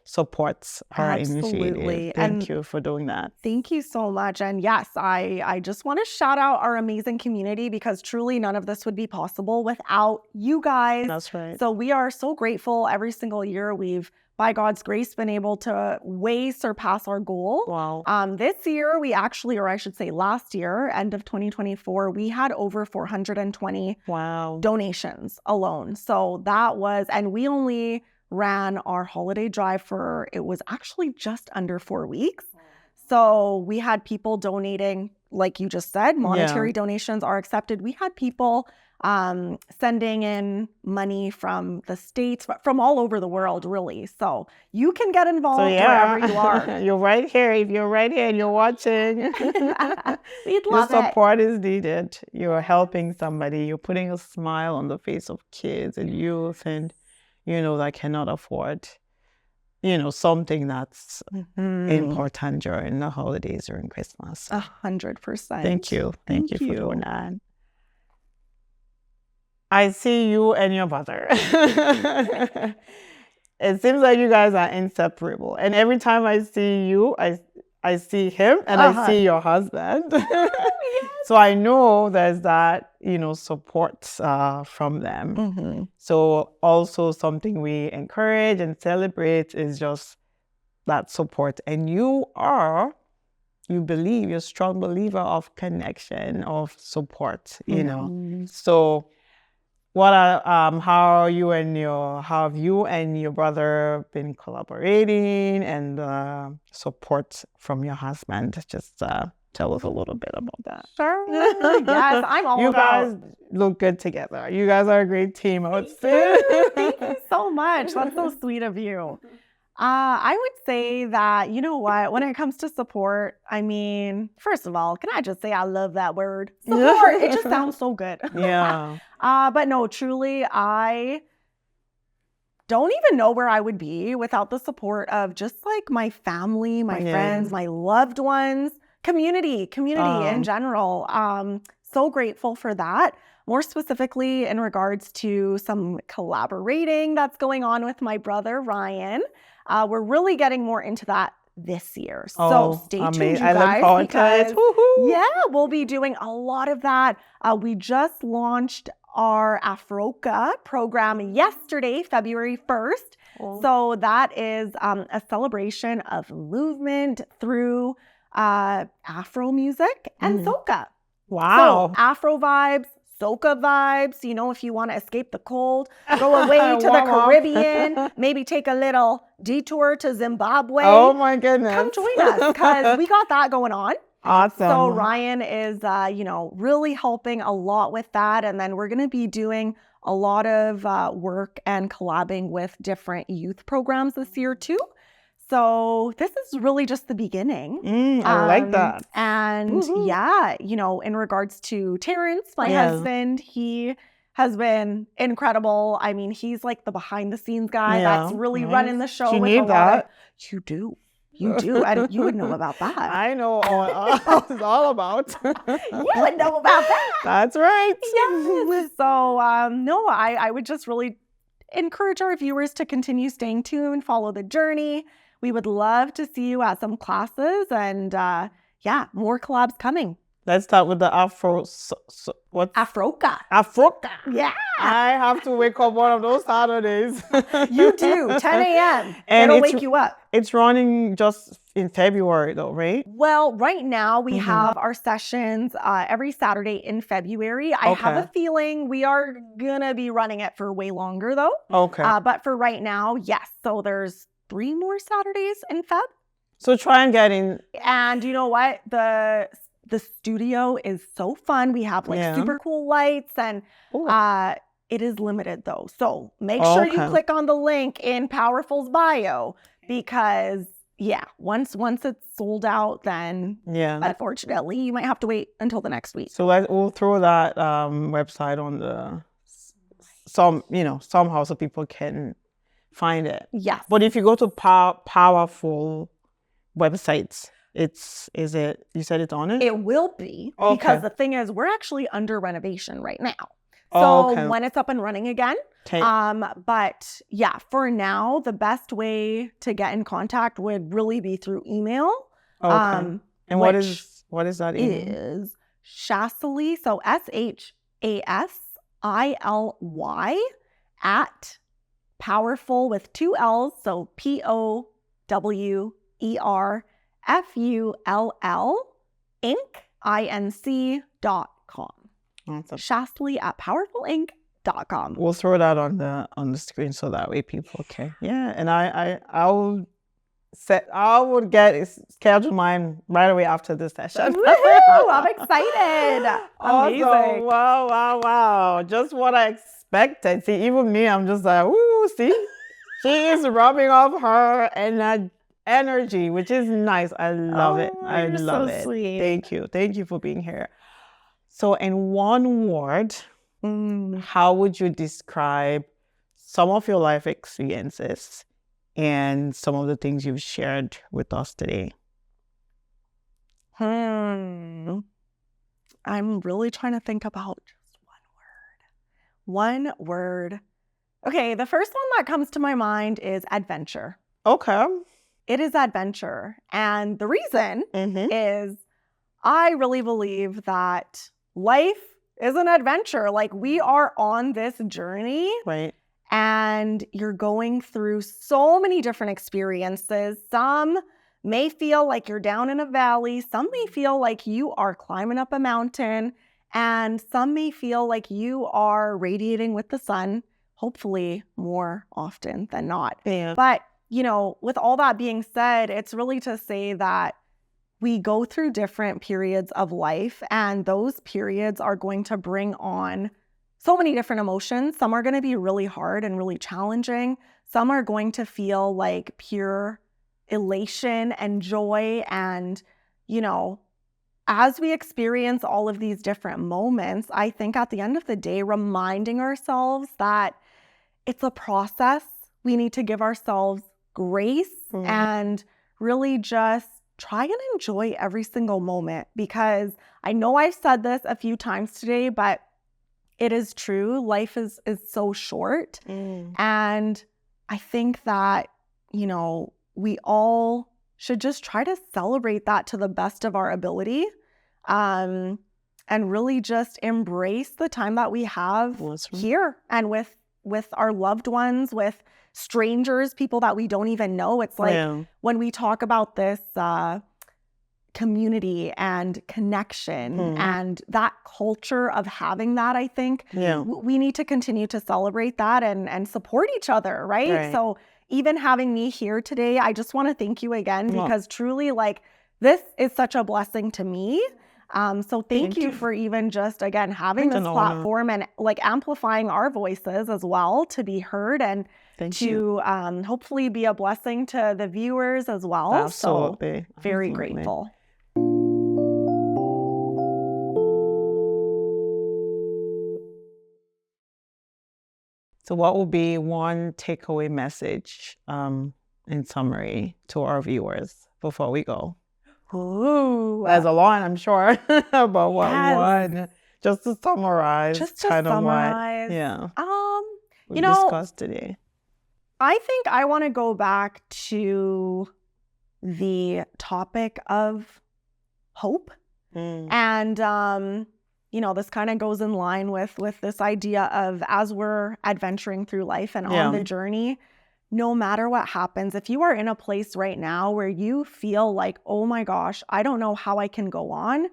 supports her initiative. Thank you for doing that. Thank you so much. And yes, I just want to shout out our amazing community, because truly none of this would be possible without you guys. That's right. So we are so grateful. Every single year we've, by God's grace, been able to way surpass our goal. Wow. This year we actually, or I should say last year, end of 2024, we had over 420 donations alone. So that was, and we only ran our holiday drive for, it was actually just under 4 weeks. So we had people donating, like you just said, monetary donations are accepted. We had people sending in money from the States, from all over the world, really. So you can get involved wherever you are. You're right here. If you're right here and you're watching, we'd love your support is needed. You're helping somebody. You're putting a smile on the face of kids and youth and that cannot afford, something that's important during the holidays, during Christmas. 100%. Thank you. Thank you for doing that. I see you and your brother. It seems like you guys are inseparable. And every time I see you, I see him and I see your husband. So I know there's that, support from them. Mm-hmm. So also something we encourage and celebrate is just that support. And you're a strong believer of connection, of support, So how have you and your brother been collaborating, and support from your husband? Just tell us a little bit about that. Sure. Yes, I'm all you about. You guys look good together. You guys are a great team, I would say. Thank you so much. That's so sweet of you. I would say that, you know what, when it comes to support, I mean, first of all, can I just say I love that word? Support. It just sounds so good. Yeah. But no, truly, I don't even know where I would be without the support of just like my family, my friends, my loved ones, community in general. So grateful for that. More specifically in regards to some collaborating that's going on with my brother, Ryan. We're really getting more into that this year. So stay tuned, you guys, because we'll be doing a lot of that. We just launched our Afroca program yesterday, February 1st. So that is a celebration of movement through Afro music and soca. Wow. So Afro vibes, soca vibes, if you want to escape the cold, go away to the Caribbean, maybe take a little detour to Zimbabwe. Oh my goodness. Come join us because we got that going on. Awesome. So Ryan is, really helping a lot with that. And then we're going to be doing a lot of work and collabing with different youth programs this year too. So this is really just the beginning. I like that. And in regards to Terrence, my husband, he has been incredible. I mean, he's like the behind the scenes guy that's really running the show. You need that. You do. And you would know about that. I know what it's all about. You would know about that. That's right. Yes. So, I would just really encourage our viewers to continue staying tuned, follow the journey. We would love to see you at some classes and more collabs coming. Let's start with the Afro. What's Afroca? Afroca. Yeah. I have to wake up one of those Saturdays. You do. 10 a.m. And it'll wake you up. It's running just in February though, right? Well, right now we have our sessions every Saturday in February. I have a feeling we are going to be running it for way longer though. Okay. But for right now, yes. So there's 3 more Saturdays in Feb. So try and get in. And you know what? The studio is so fun. We have super cool lights and it is limited though. So make sure you click on the link in Powerful's bio because once it's sold out, then unfortunately you might have to wait until the next week. So we'll throw that website on the somehow so people can find it. Yes. But if you go to Powerful websites, you said it's on it? It will be because the thing is we're actually under renovation right now. So when it's up and running again. But for now, the best way to get in contact would really be through email. And what is that email? Is Shasily, so SHASILY at Powerful with 2 L's, so POWERFULL Inc.com. Awesome. Shasily at powerfulinc.com. We'll throw that on the screen so that way people can. Yeah, and I would schedule mine right away after this session. Woo-hoo, I'm excited. Amazing. Awesome. Wow. Just what I expected. See, even me, I'm just like, ooh, see? She is rubbing off her energy, which is nice. I love it. I love it. Sweet. Thank you for being here. So in one word, how would you describe some of your life experiences and some of the things you've shared with us today? I'm really trying to think about just one word. Okay, the first one that comes to my mind is adventure. Okay. it is adventure. And the reason is I really believe that life is an adventure. Like, we are on this journey. Right. And you're going through so many different experiences. Some may feel like you're down in a valley. Some may feel like you are climbing up a mountain. And some may feel like you are radiating with the sun, hopefully more often than not. Yeah. But, with all that being said, it's really to say that we go through different periods of life, and those periods are going to bring on so many different emotions. Some are going to be really hard and really challenging. Some are going to feel like pure elation and joy. And, as we experience all of these different moments, I think at the end of the day, reminding ourselves that it's a process. We need to give ourselves grace and really just try and enjoy every single moment, because I know I've said this a few times today, but it is true. Life is so short. And I think that, we all should just try to celebrate that to the best of our ability, and really just embrace the time that we have here and with our loved ones, with strangers, people that we don't even know. It's like when we talk about this community and connection and that culture of having that, I think we need to continue to celebrate that and support each other, right? So even having me here today, I just want to thank you again, because truly, like, this is such a blessing to me. So thank you for even just, again, having this platform and like amplifying our voices as well to be heard, and to hopefully be a blessing to the viewers as well. Absolutely. So very grateful. So what will be one takeaway message in summary to our viewers before we go? Ooh. There's a lot, I'm sure, but one, just to summarize. Just to summarize. We discussed today. I think I want to go back to the topic of hope. And, this kind of goes in line with this idea of, as we're adventuring through life and on the journey, no matter what happens, if you are in a place right now where you feel like, oh my gosh, I don't know how I can go on,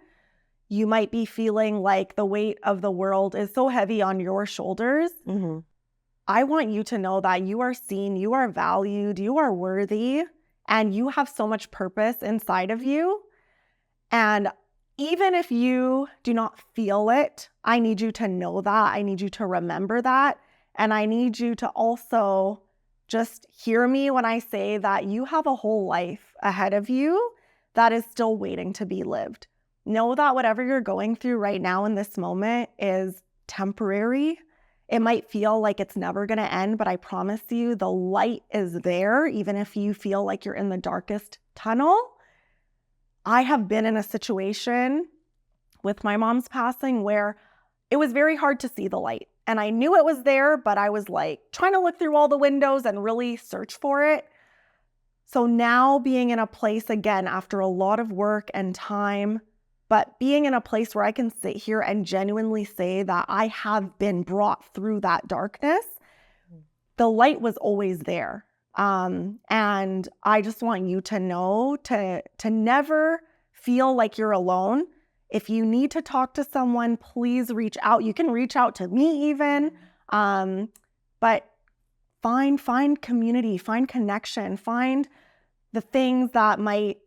you might be feeling like the weight of the world is so heavy on your shoulders. I want you to know that you are seen, you are valued, you are worthy, and you have so much purpose inside of you. And even if you do not feel it, I need you to know that. I need you to remember that. And I need you to also just hear me when I say that you have a whole life ahead of you that is still waiting to be lived. Know that whatever you're going through right now in this moment is temporary. It might feel like it's never going to end, but I promise you the light is there, even if you feel like you're in the darkest tunnel. I have been in a situation with my mom's passing where it was very hard to see the light. And I knew it was there, but I was like trying to look through all the windows and really search for it. So now being in a place, again, after a lot of work and time, but being in a place where I can sit here and genuinely say that I have been brought through that darkness, the light was always there. And I just want you to know to never feel like you're alone. If you need to talk to someone, please reach out. You can reach out to me even, but find community, find connection, find the things that might,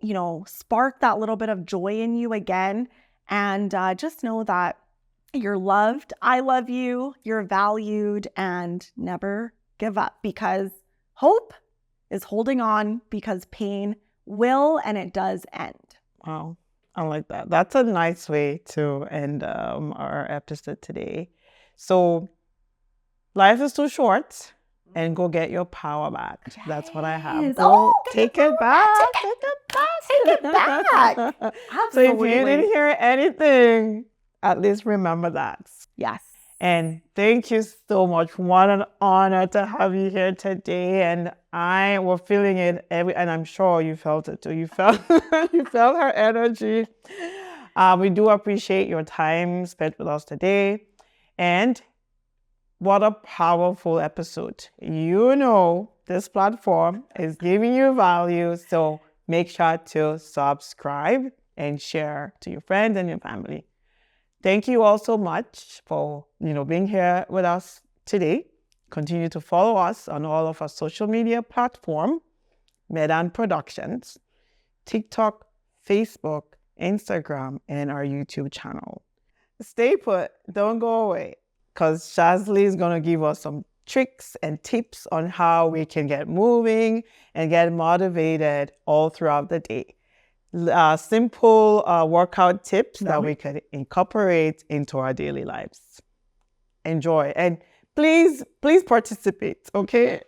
spark that little bit of joy in you again. And just know that you're loved. I love you. You're valued, and never give up, because hope is holding on, because pain will and it does end. Wow. I like that. That's a nice way to end our episode today. So life is too short, and go get your power back. Yes. That's what I have. Go take it back. Take it back. So if you didn't hear anything, at least remember that. Yes. And thank you so much. What an honor to have you here today. And I was feeling it and I'm sure you felt it too. You felt you felt her energy. We do appreciate your time spent with us today. And what a powerful episode. You know, this platform is giving you value. So make sure to subscribe and share to your friends and your family. Thank you all so much for, being here with us today. Continue to follow us on all of our social media platforms, Medan Productions, TikTok, Facebook, Instagram, and our YouTube channel. Stay put, don't go away, because Shasily is going to give us some tricks and tips on how we can get moving and get motivated all throughout the day. Simple workout tips that we could incorporate into our daily lives. Enjoy and please participate, okay?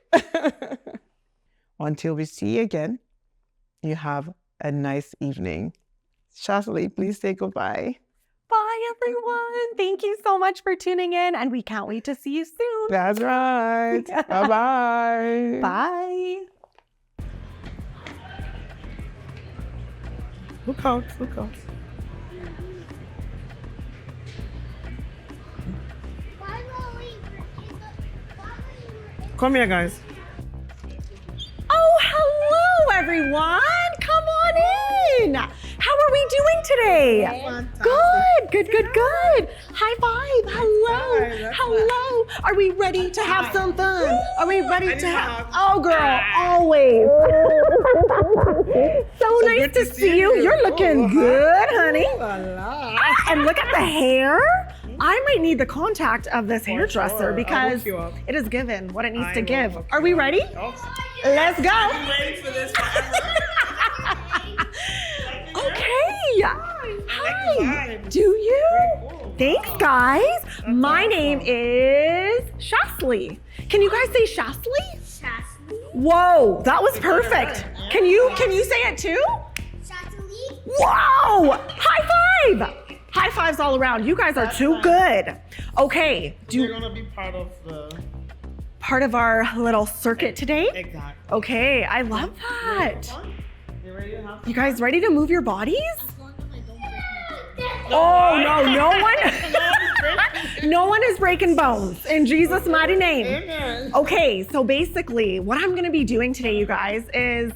Until we see you again, you have a nice evening. Shasily, please say goodbye. Bye, everyone. Thank you so much for tuning in, and we can't wait to see you soon. That's right. Bye-bye. Bye. Look out. Come here, guys. Oh, hello, everyone. Come on in. How are we doing today? Fantastic. Good. High five. Hello. Are we ready to have some fun? Are we ready to have? Oh, girl, always. So nice to see you. You're looking good, honey. And look at the hair. I might need the contact of this hairdresser because it is given what it needs to give. Are we ready? Let's go. I've been waiting for this forever. Okay. Hi. Do you? Thanks, guys. My name is Shasily. Can you guys say Shasily? Shasily. Whoa, that was perfect. Can you say it too? Shasily. Whoa! High five! High fives all around. You guys are too good. Okay. You're gonna be Part of our little circuit today? Exactly. Okay, I love that. You ready to have You guys ready to move your bodies? Oh, no one is breaking bones in Jesus' mighty name. Amen. Okay, so basically what I'm gonna be doing today, you guys, is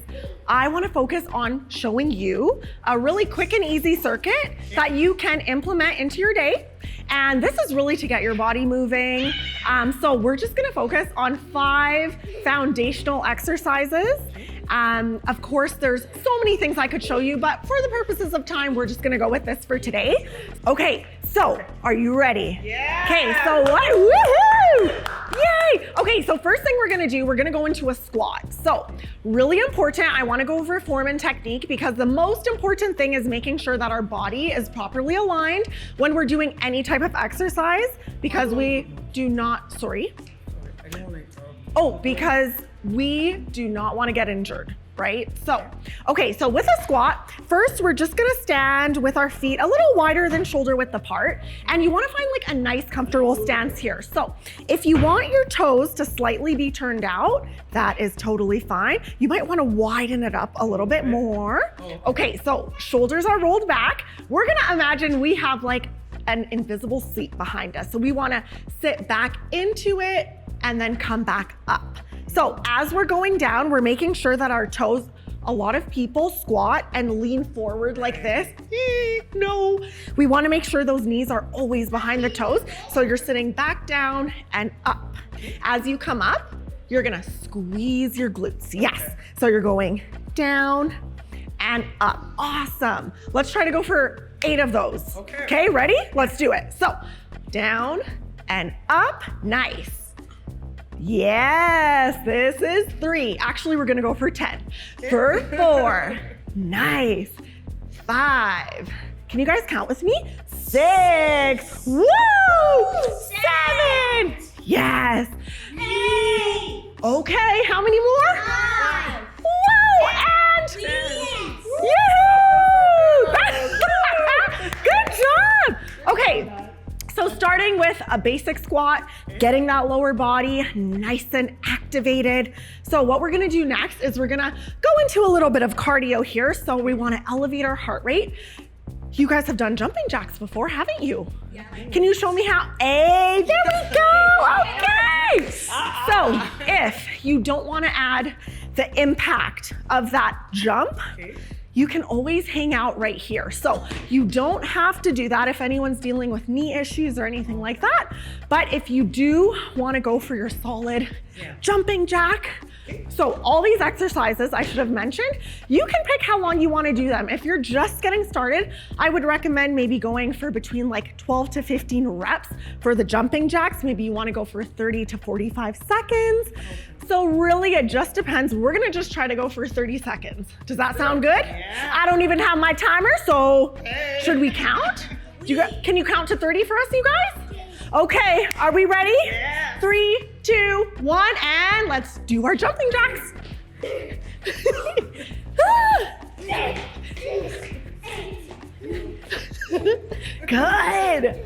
I wanna focus on showing you a really quick and easy circuit that you can implement into your day. And this is really to get your body moving. So we're just gonna focus on 5 foundational exercises. Of course, there's so many things I could show you, but for the purposes of time, we're just gonna go with this for today. Okay, so are you ready? Yeah. Okay, so what? Woohoo! Yay! Okay, so first thing we're gonna go into a squat. So really important, I wanna go over form and technique because the most important thing is making sure that our body is properly aligned when we're doing any type of exercise because we do not, because we do not want to get injured, right? So, okay, so with a squat, first we're just gonna stand with our feet a little wider than shoulder width apart, and you wanna find like a nice comfortable stance here. So if you want your toes to slightly be turned out, that is totally fine. You might wanna widen it up a little bit more. Okay, so shoulders are rolled back. We're gonna imagine we have like an invisible seat behind us. So we wanna sit back into it and then come back up. So as we're going down, we're making sure that our toes, a lot of people squat and lean forward like this. No, we wanna make sure those knees are always behind the toes. So you're sitting back down and up. As you come up, you're gonna squeeze your glutes. Yes, so you're going down and up. Awesome. Let's try to go for 8 of those. Okay, ready? Let's do it. So down and up, nice. Yes, this is 3. Actually, we're gonna go for 10. For 4, nice. 5, can you guys count with me? 6, woo! 7, yes. 8. Okay, how many more? 9. Woo! And 10. Yoo-hoo! Good job! Okay, So starting with a basic squat, getting that lower body nice and activated. So what we're gonna do next is we're gonna go into a little bit of cardio here. So we wanna elevate our heart rate. You guys have done jumping jacks before, haven't you? Yeah. Can you show me how? Hey, there we go, okay. So if you don't wanna add the impact of that jump, you can always hang out right here. So you don't have to do that if anyone's dealing with knee issues or anything like that. But if you do wanna go for your solid jumping jack, so all these exercises I should have mentioned, you can pick how long you wanna do them. If you're just getting started, I would recommend maybe going for between like 12 to 15 reps for the jumping jacks. Maybe you wanna go for 30 to 45 seconds. So really it just depends. We're gonna just try to go for 30 seconds. Does that sound good? Yeah. I don't even have my timer, so should we count? Can you count to 30 for us, you guys? Okay, are we ready? Yeah. 3, 2, 1, and let's do our jumping jacks. Good.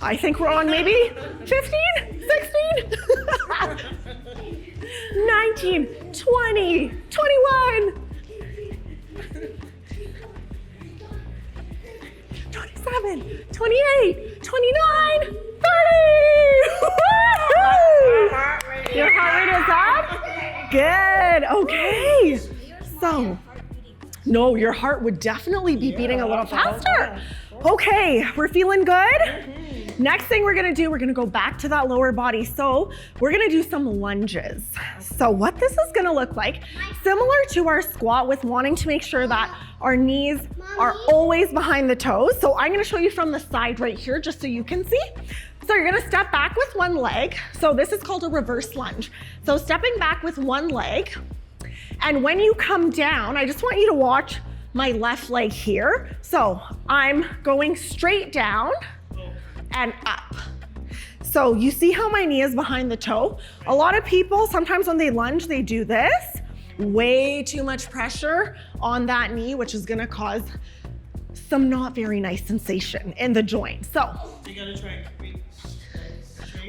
I think we're on maybe 15, 16, 19, 20, 21, 27, 28, 29, 30. Your heart rate is up? Good, okay. So, no, your heart would definitely be beating a little faster. Okay, we're feeling good? Next thing we're gonna do, we're gonna go back to that lower body. So we're gonna do some lunges. So what this is gonna look like, similar to our squat with wanting to make sure that our knees are always behind the toes. So I'm gonna show you from the side right here, just so you can see. So you're gonna step back with one leg. So this is called a reverse lunge. So stepping back with one leg. And when you come down, I just want you to watch my left leg here. So I'm going straight down and up. So you see how my knee is behind the toe? A lot of people, sometimes when they lunge, they do this. Way too much pressure on that knee, which is gonna cause some not very nice sensation in the joint. So you gotta try and keep it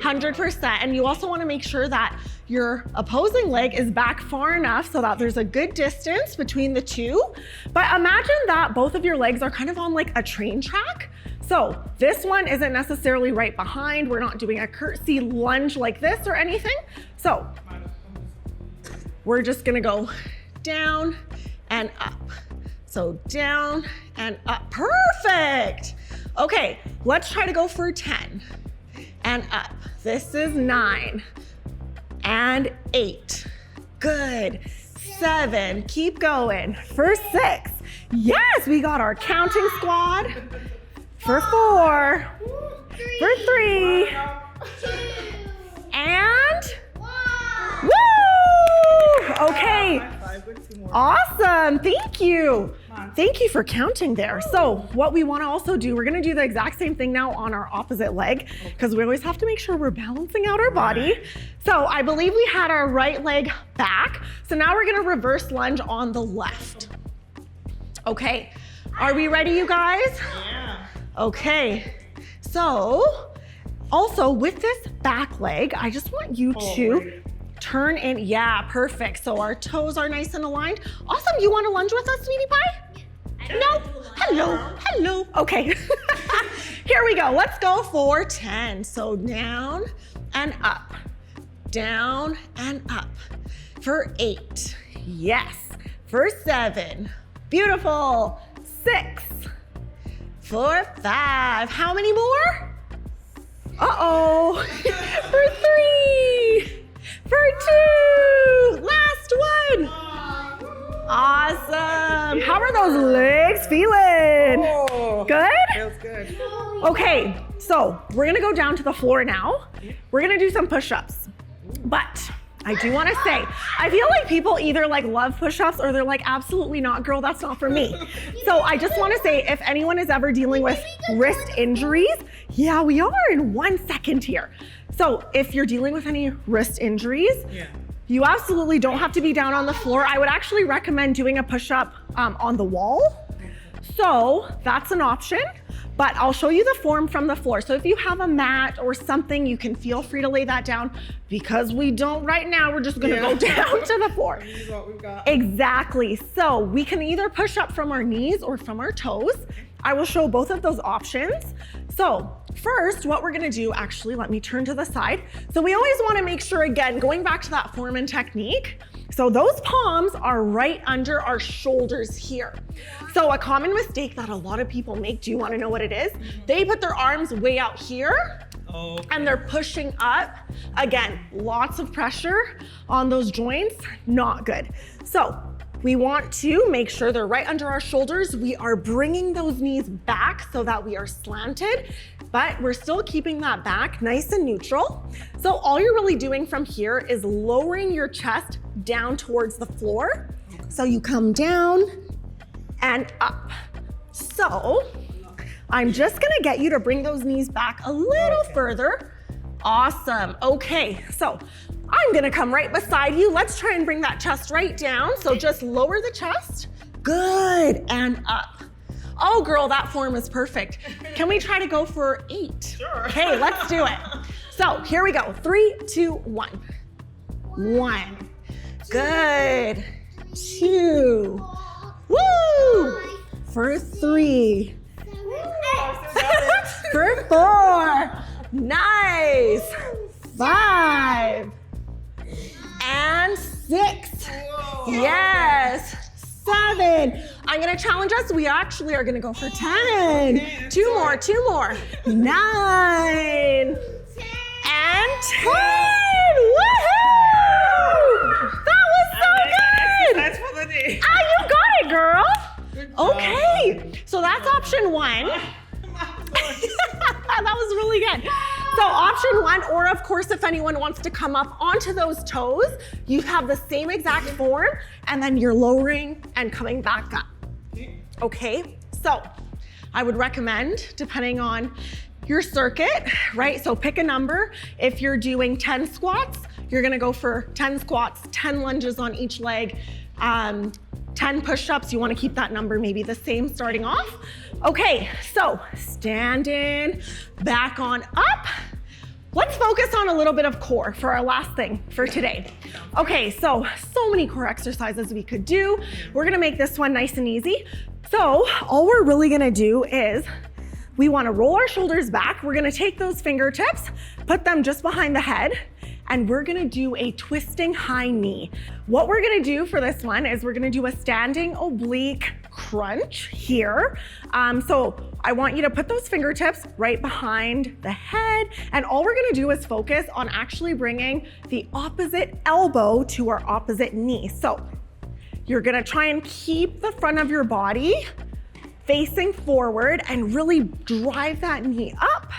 100%. And you also wanna make sure that your opposing leg is back far enough so that there's a good distance between the two. But imagine that both of your legs are kind of on like a train track. So this one isn't necessarily right behind. We're not doing a curtsy lunge like this or anything. So we're just gonna go down and up. So down and up, perfect. Okay, let's try to go for 10 and up. This is 9 and 8, good. 7, keep going. For 6, yes, we got our counting squad. For 4, for 3, and woo! Okay, awesome, thank you. Thank you for counting there. So what we wanna also do, we're gonna do the exact same thing now on our opposite leg, because we always have to make sure we're balancing out our body. So I believe we had our right leg back. So now we're gonna reverse lunge on the left. Okay, are we ready, you guys? Yeah. Okay, so also with this back leg, I just want you to turn in, yeah, perfect. So our toes are nice and aligned. Awesome, you wanna lunge with us, sweetie pie? No, hello, okay. Here we go, let's go for 10. So down and up, down and up. For 8, yes. For 7, beautiful. 6, for 5, how many more? Uh-oh, for 3, for 2, last one. Awesome, how are those legs feeling? Good? Feels good. Okay, so we're gonna go down to the floor now. We're gonna do some push-ups, but I do wanna say, I feel like people either like love push-ups or they're like, absolutely not, girl, that's not for me. So I just wanna say, if anyone is ever dealing with wrist injuries, yeah, we are in 1 second here. So if you're dealing with any wrist injuries, you absolutely don't have to be down on the floor. I would actually recommend doing a push-up on the wall. So that's an option, but I'll show you the form from the floor. So if you have a mat or something, you can feel free to lay that down. Because we don't right now, we're just gonna go down to the floor. This is what we've got. Exactly. So we can either push up from our knees or from our toes. I will show both of those options. So first, what we're gonna do, actually, let me turn to the side. So we always wanna make sure, again, going back to that form and technique, so those palms are right under our shoulders here. So a common mistake that a lot of people make, do you wanna know what it is? They put their arms way out here, and they're pushing up. Again, lots of pressure on those joints, not good. So we want to make sure they're right under our shoulders. We are bringing those knees back so that we are slanted, but we're still keeping that back nice and neutral. So all you're really doing from here is lowering your chest down towards the floor. So you come down and up. So I'm just gonna get you to bring those knees back a little further. Awesome. Okay, so I'm gonna come right beside you. Let's try and bring that chest right down. So just lower the chest. Good, and up. Oh girl, that form is perfect. Can we try to go for 8? Sure. Okay, let's do it. So here we go, 3, 2, 1. 1, good, 2, woo, for 3, for 4, nice, 5, and 6, yes, 7. I'm gonna challenge us. We actually are gonna go for 10. Okay, 2 more, 2 more. 9 and 10. Woohoo! That was so good. That's for the day. Ah, you got it, girl. Good job. Okay, so that's option 1. That was really good. So option 1, or of course, if anyone wants to come up onto those toes, you have the same exact form, and then you're lowering and coming back up. Okay, so I would recommend, depending on your circuit, right? So pick a number. If you're doing 10 squats, you're gonna go for 10 squats, 10 lunges on each leg, 10 push-ups. You wanna keep that number maybe the same starting off. Okay, so stand in, back on up. Let's focus on a little bit of core for our last thing for today. Okay, so many core exercises we could do. We're gonna make this one nice and easy. So all we're really gonna do is we wanna roll our shoulders back. We're gonna take those fingertips, put them just behind the head, and we're gonna do a twisting high knee. What we're gonna do for this one is we're gonna do a standing oblique crunch here. So I want you to put those fingertips right behind the head, and all we're gonna do is focus on actually bringing the opposite elbow to our opposite knee. So you're gonna try and keep the front of your body facing forward and really drive that knee up.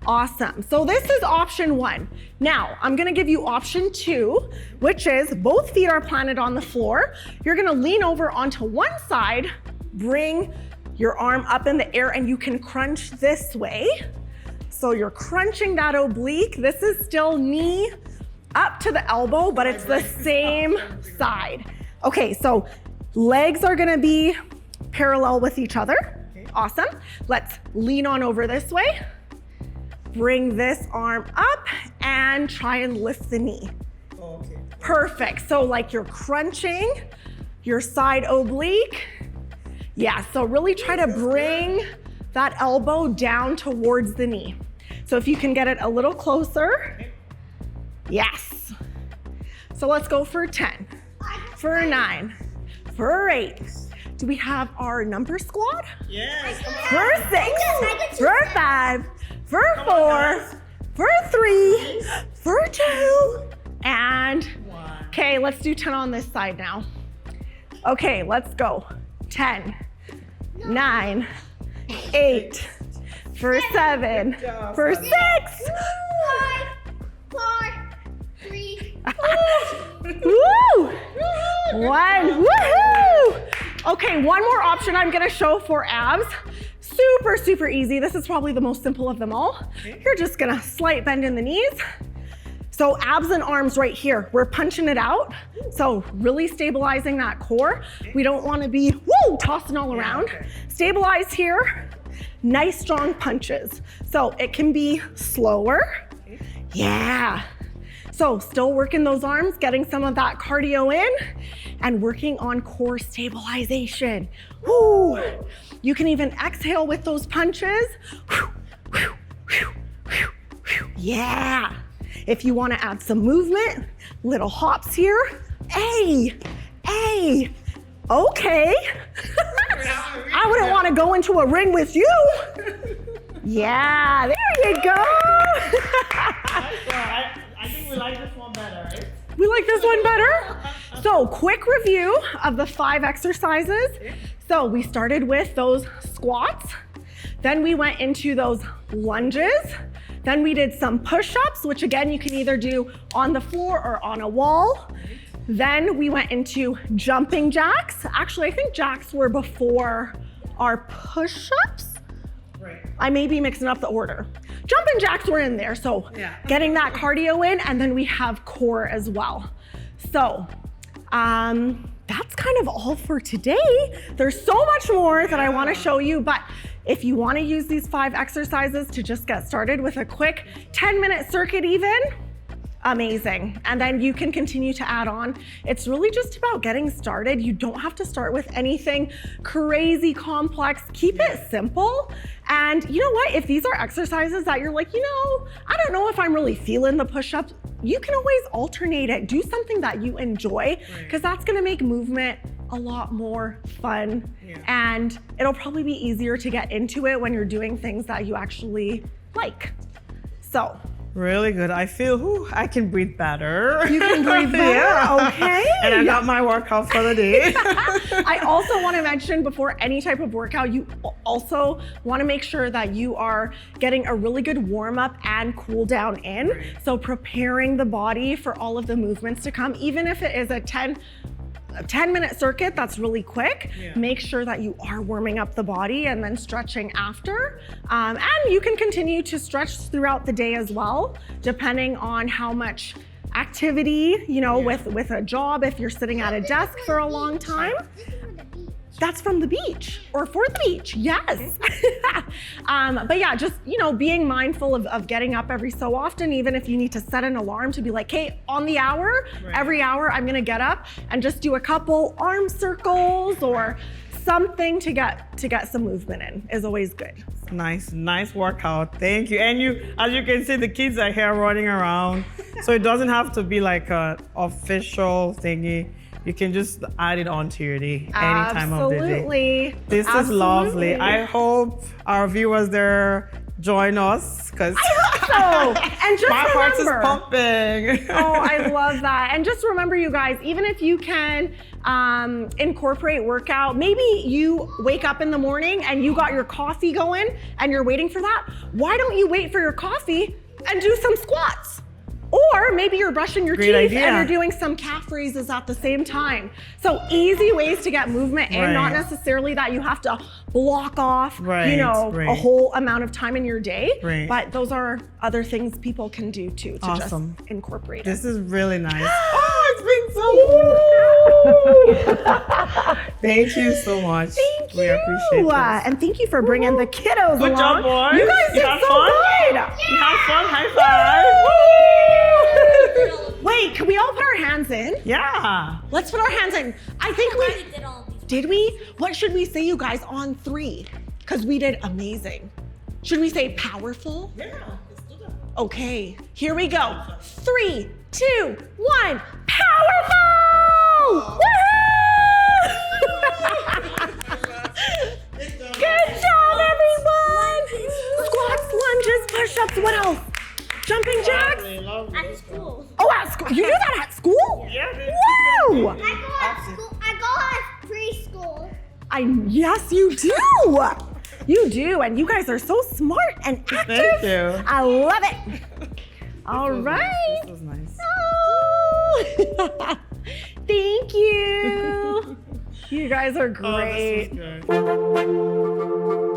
Awesome. So this is option 1. Now, I'm gonna give you option 2, which is both feet are planted on the floor. You're gonna lean over onto one side, bring your arm up in the air, and you can crunch this way. So you're crunching that oblique. This is still knee up to the elbow, but it's the same side. Okay, so legs are gonna be parallel with each other. Awesome. Let's lean on over this way. Bring this arm up and try and lift the knee. Okay. Perfect. So like you're crunching your side oblique. Yeah, so really try to bring that elbow down towards the knee. So if you can get it a little closer. Yes. So let's go for 10, for 9, for 8. Do we have our number squad? Yes. For 6, for 5, for 4, for 3, for 2, and 1. okay, let's do 10 on this side now. Okay, let's go. 10, 9, 8, for 7, for 6. 5, 4, 3, Woo! 1, woohoo! Okay, one more option I'm gonna show for abs. Super, super easy. This is probably the most simple of them all. You're just gonna slight bend in the knees. So abs and arms right here, we're punching it out. So really stabilizing that core. We don't want to be, tossing all around. Stabilize here. Nice strong punches. So it can be slower. Yeah. So still working those arms, getting some of that cardio in and working on core stabilization. Woo. You can even exhale with those punches. Yeah. If you want to add some movement, little hops here. Hey, okay. I wouldn't want to go into a ring with you. Yeah, there you go. I think we like this one better, right? We like this one better? So quick review of the 5 exercises. So we started with those squats. Then we went into those lunges. Then we did some push-ups, which again, you can either do on the floor or on a wall. Then we went into jumping jacks. Actually, I think jacks were before our push-ups. Right. I may be mixing up the order. Jumping jacks were in there, so getting that cardio in, and then we have core as well. So that's kind of all for today. There's so much more that I want to show you, but if you want to use these 5 exercises to just get started with a quick 10-minute circuit even, amazing. And then you can continue to add on. It's really just about getting started. You don't have to start with anything crazy complex. Keep it simple. And you know what? If these are exercises that you're like, I don't know if I'm really feeling the push-ups, you can always alternate it. Do something that you enjoy, because that's going to make movement a lot more fun. And it'll probably be easier to get into it when you're doing things that you actually like. So really good. I feel I can breathe better. You can breathe better. Okay. And I got my workout for the day. I also want to mention, before any type of workout, you also want to make sure that you are getting a really good warm up and cool down in. So preparing the body for all of the movements to come, even if it is a 10-minute circuit that's really quick, make sure that you are warming up the body and then stretching after. And you can continue to stretch throughout the day as well, depending on how much activity, with a job, if you're sitting at a desk for a long time. That's from the beach, or for the beach, yes. But yeah, just, being mindful of getting up every so often, even if you need to set an alarm to be like, hey, on the hour, every hour I'm gonna get up and just do a couple arm circles or something to get some movement in is always good. Nice workout. Thank you. And as you can see, the kids are here running around. So it doesn't have to be like an official thingy. You can just add it onto your day, any time of the day. Absolutely. This is lovely. I hope our viewers there join us, because I hope so. And just my heart is remember, pumping. Oh, I love that. And just remember, you guys, even if you can incorporate workout, maybe you wake up in the morning and you got your coffee going and you're waiting for that. Why don't you wait for your coffee and do some squats? Or maybe you're brushing your teeth and you're doing some calf raises at the same time. So easy ways to get movement in, not necessarily that you have to block off, a whole amount of time in your day. But those are other things people can do too to just incorporate it. This is really nice. Oh, it's been so good. Thank you so much. Thank you. We appreciate it. And thank you for bringing the kiddos along. Good job, boys. You guys did so good. You had fun. High five. Wait, can we all put our hands in? Yeah. Let's put our hands in. I think we did. We? What should we say, you guys, on 3? Because we did amazing. Should we say powerful? Yeah. Let's do that. Okay. Here we go. 3, 2, 1. Powerful! Woohoo! Good job, everyone. Squats, lunges, push-ups. What else? Jumping jacks? At school. Oh, at school. You do that at school? Yeah. Whoa! I go at school. I go at preschool. Yes, you do. You do, and you guys are so smart and active. Thank you. I love it. All right. This was nice. Oh. Thank you. You guys are great. Oh, this was good.